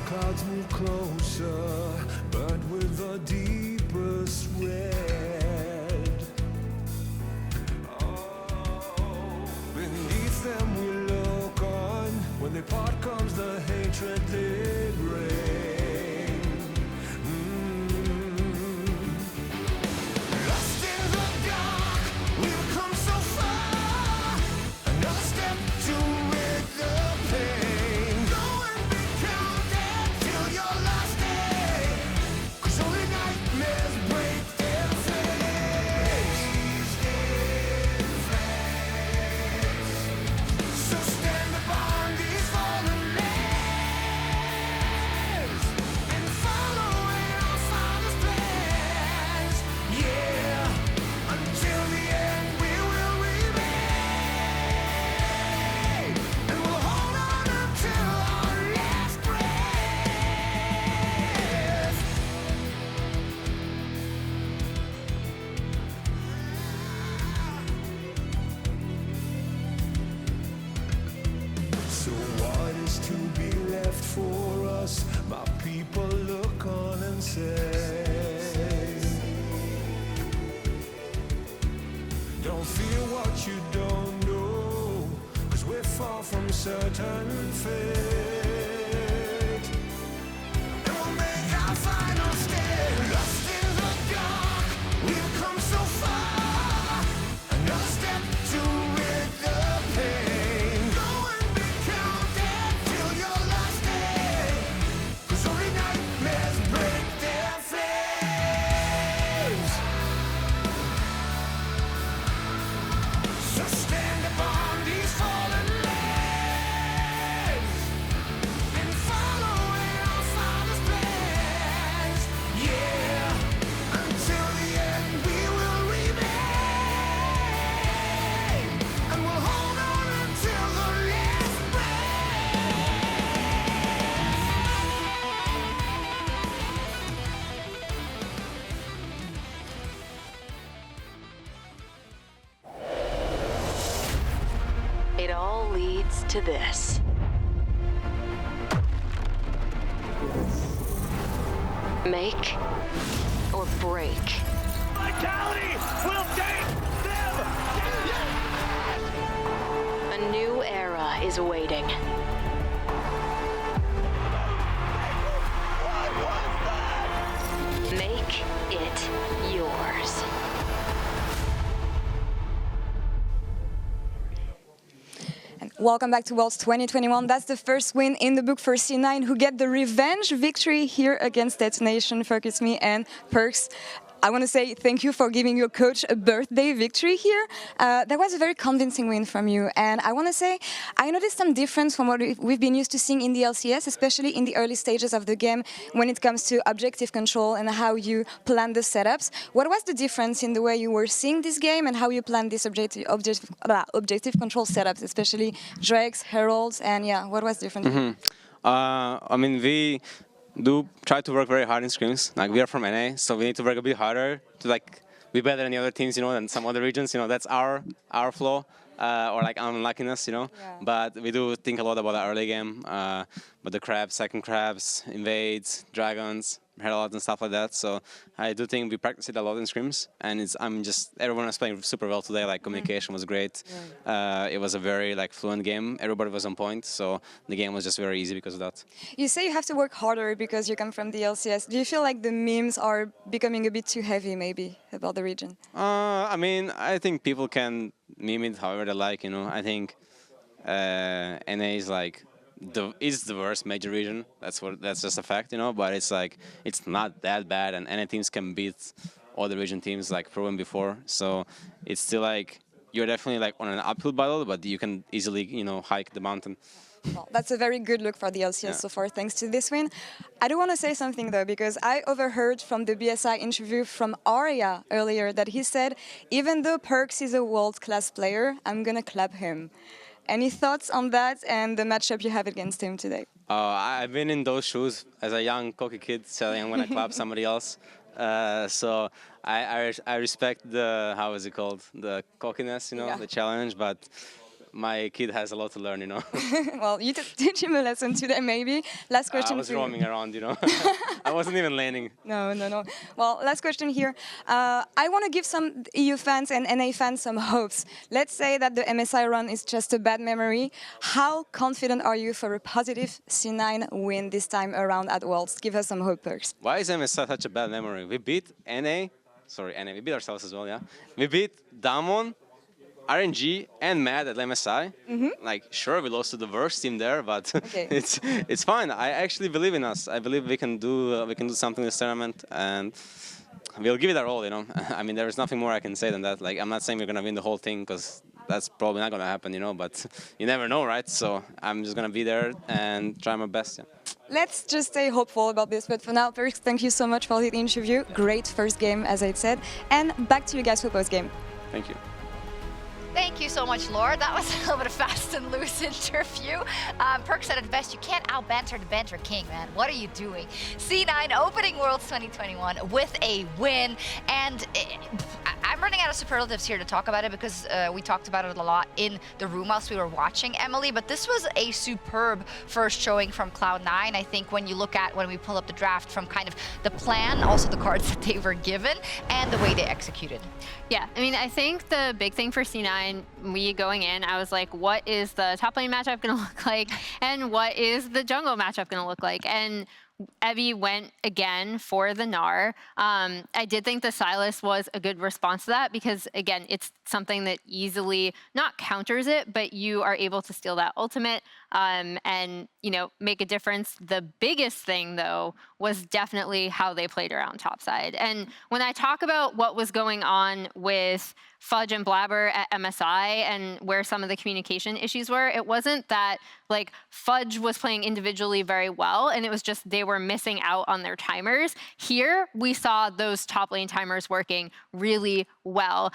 Clouds move closer, but with the deepest red. Oh, beneath them we look on. When they part comes the hatred they bring. Lost in the dark, we've come so far. Another step to rid the pain. Go and be counted till your last day. 'Cause only nightmares break their face. So stand upon these fallen lands and follow in our Father's plans. Yeah, until the end we will remain, and we'll hold on until our last breath. So what is to be left for us? My people look on and say, don't fear what you don't know, 'cause we're far from certain fate. And we'll make our final stand. Lost in the dark, we've come so far. Another step to rid the pain. Go and be counted till your last day. 'Cause only nightmares break their flames. So stand upon these fallen lands and follow in our Father's plans. Yeah, until the end we will remain, and we'll hold on until the last It all leads to this. Make or break. Vitality will take them. A new era is awaiting. Make it yours. Welcome back to Worlds 2021. That's the first win in the book for C9, who get the revenge victory here against DetonatioN FocusMe and Perkz. I want to say thank you for giving your coach a birthday victory here. That was a very convincing win from you. And I want to say, I noticed some difference from what we've been used to seeing in the LCS, especially in the early stages of the game when it comes to objective control and how you plan the setups. What was the difference in the way you were seeing this game and how you plan this objective control setups, especially Drakes, Heralds, and yeah, what was different? I mean, we do try to work very hard in scrims. Like, we are from NA, so we need to work a bit harder to like be better than the other teams, you know, than some other regions. You know, that's our flaw, or like unluckiness, you know. Yeah. But we do think a lot about the early game, but the crabs, second crabs, invades, dragons, heralds and stuff like that. So I do think we practice it a lot in scrims, and everyone was playing super well today. Like, communication was great. It was a very like fluent game. Everybody was on point, so the game was just very easy because of that. You say you have to work harder because you come from the LCS. Do you feel like the memes are becoming a bit too heavy, maybe, about the region? I mean, I think people can meme it however they like, you know. I think NA is like is the worst major region. That's just a fact, you know. But it's like it's not that bad, and NA teams can beat other region teams like proven before. So it's still like you're definitely like on an uphill battle, but you can easily, you know, hike the mountain. Well, that's a very good look for the LCS so far, thanks to this win. I do want to say something, though, because I overheard from the BSI interview from Aria earlier that he said, even though Perkz is a world-class player, I'm going to clap him. Any thoughts on that and the matchup you have against him today? I've been in those shoes as a young, cocky kid saying I'm going to clap somebody else. So I respect the, how is it called, the cockiness, you know, the challenge, but my kid has a lot to learn, you know. Well, you teach him a lesson today, maybe. Last question. I was roaming around, you know. I wasn't even landing. No. Well, last question here. I want to give some EU fans and NA fans some hopes. Let's say that the MSI run is just a bad memory. How confident are you for a positive C9 win this time around at Worlds? Give us some hope, Perkz. Why is MSI such a bad memory? We beat NA. We beat ourselves as well, yeah. We beat Damwon, RNG and Mad at MSI. Like, sure, we lost to the worst team there, but it's fine. I actually believe in us. I believe we can do something in this tournament, and we'll give it our all, you know. I mean, there is nothing more I can say than that. Like, I'm not saying we're gonna win the whole thing, because that's probably not gonna happen, you know. But you never know, right? So I'm just gonna be there and try my best. Yeah. Let's just stay hopeful about this. But for now, Perkz, thank you so much for the interview. Great first game, as I said. And back to you guys for post game. Thank you. Thank you so much, Laura. That was a little bit of fast and loose interview. Perkz said it best, you can't out-banter the banter king, man. What are you doing? C9 opening Worlds 2021 with a win. And I'm running out of superlatives here to talk about it because we talked about it a lot in the room whilst we were watching, Emily. But this was a superb first showing from Cloud9. I think when you look at, when we pull up the draft from kind of the plan, also the cards that they were given, and the way they executed. Yeah, I mean, I think the big thing for C9, we going in, I was like, what is the top lane matchup going to look like? And what is the jungle matchup going to look like? And Evie went again for the Gnar. I did think the Sylas was a good response to that because, again, it's something that easily not counters it, but you are able to steal that ultimate and, you know, make a difference. The biggest thing, though, was definitely how they played around topside. And when I talk about what was going on with Fudge and Blaber at MSI and where some of the communication issues were, it wasn't that like Fudge was playing individually very well and it was just they were missing out on their timers. Here we saw those top lane timers working really well.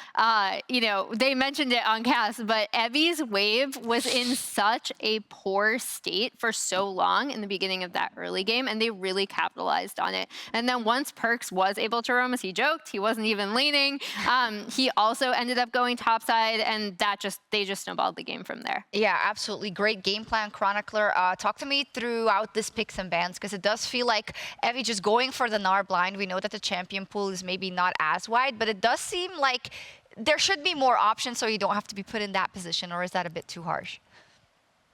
You know, they mentioned it on cast, but Evie's wave was in such a poor state for so long in the beginning of that early game, and they really capitalized on it. And then once Perkz was able to roam, as he joked, he wasn't even laning. He also ended up going topside, and they just snowballed the game from there. Yeah, absolutely. Great game plan, Chronicler. Talk to me throughout this picks and bans, because it does feel like Evie just going for the Gnar blind. We know that the champion pool is maybe not as wide, but it does seem like there should be more options so you don't have to be put in that position, or is that a bit too harsh?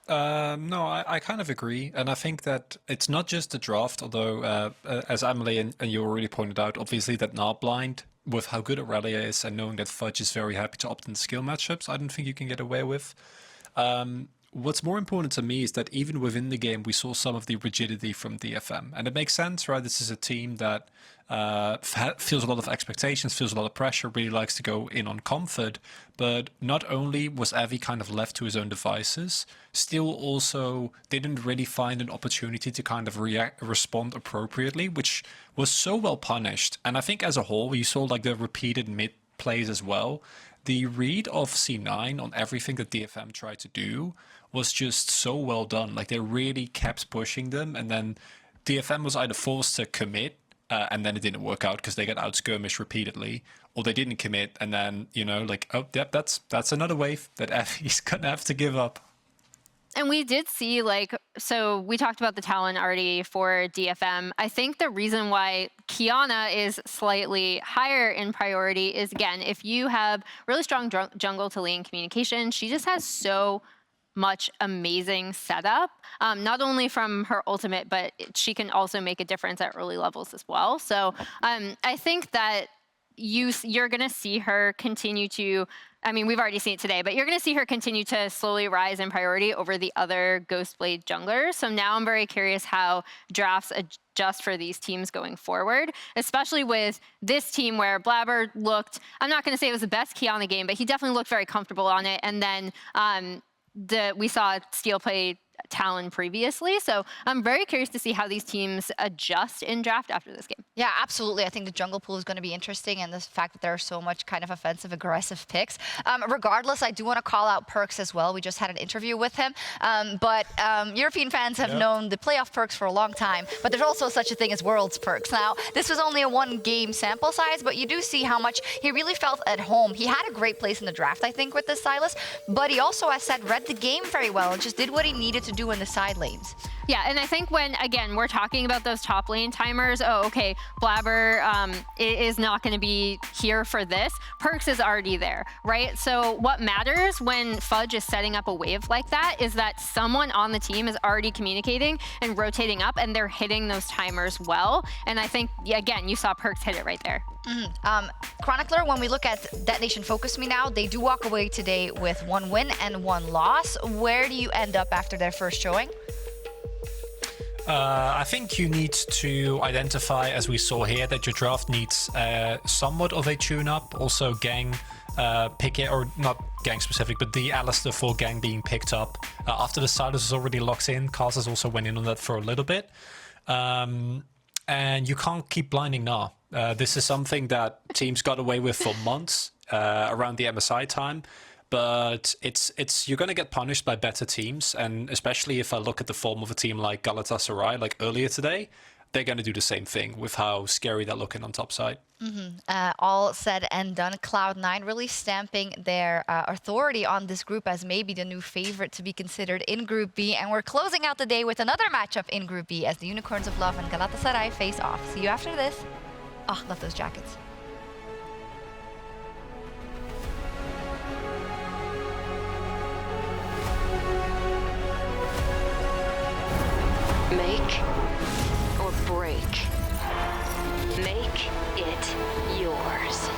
No, I kind of agree. And I think that it's not just the draft, although as Emily and you already pointed out, obviously that Gnar blind, with how good Irelia is and knowing that Fudge is very happy to opt in skill matchups, I don't think you can get away with. what's more important to me is that even within the game, we saw some of the rigidity from DFM. And it makes sense, right? This is a team that feels a lot of expectations, feels a lot of pressure, really likes to go in on comfort. But not only was Avi kind of left to his own devices, still also didn't really find an opportunity to kind of respond appropriately, which was so well punished. And I think as a whole, you saw like the repeated mid plays as well. The read of C9 on everything that DFM tried to do was just so well done. Like they really kept pushing them, and then DFM was either forced to commit, and then it didn't work out because they got out-skirmished repeatedly, or they didn't commit, and then, you know, like, oh, yep, that's another wave that Avi's gonna have to give up. And we did see, like, so we talked about the talent already for DFM. I think the reason why Qiyana is slightly higher in priority is, again, if you have really strong jungle to lane communication, she just has so much amazing setup, not only from her ultimate, but she can also make a difference at early levels as well. So I think that you're going to see her continue to, I mean, we've already seen it today, but you're going to see her continue to slowly rise in priority over the other Ghostblade junglers. So now I'm very curious how drafts adjust for these teams going forward, especially with this team where Blaber looked, I'm not going to say it was the best Qiyana game, but he definitely looked very comfortable on it. And then we saw Steel play Talon previously. So I'm very curious to see how these teams adjust in draft after this game. Yeah, absolutely. I think the jungle pool is going to be interesting, and the fact that there are so much kind of offensive, aggressive picks. Regardless, I do want to call out Perkz as well. We just had an interview with him. But European fans have known the playoff Perkz for a long time, but there's also such a thing as Worlds Perkz. Now, this was only a 1-game sample size, but you do see how much he really felt at home. He had a great place in the draft, I think, with this Sylas, but he also, as said, read the game very well and just did what he needed to do in the side lanes. Yeah, and I think when, again, we're talking about those top lane timers, oh, okay, Blaber is not going to be here for this. Perkz is already there, right? So what matters when Fudge is setting up a wave like that is that someone on the team is already communicating and rotating up, and they're hitting those timers well. And I think, again, you saw Perkz hit it right there. Chronicler, when we look at Detonation FocusMe now, they do walk away today with 1 win and 1 loss. Where do you end up after their first showing? I think you need to identify, as we saw here, that your draft needs somewhat of a tune-up. Also, Gaeng pick it, or not Gaeng specific, but the Alistar for Gaeng being picked up after the Sylas is already locked in. Casters also went in on that for a little bit. And you can't keep blinding Gnar. This is something that teams got away with for months around the MSI time. But you're going to get punished by better teams, and especially if I look at the form of a team like Galatasaray, like earlier today, they're going to do the same thing with how scary they're looking on top side. All said and done, Cloud9 really stamping their authority on this group as maybe the new favorite to be considered in Group B. And we're closing out the day with another matchup in Group B as the Unicorns of Love and Galatasaray face off. See you after this. Oh, love those jackets. Make or break. Make it yours.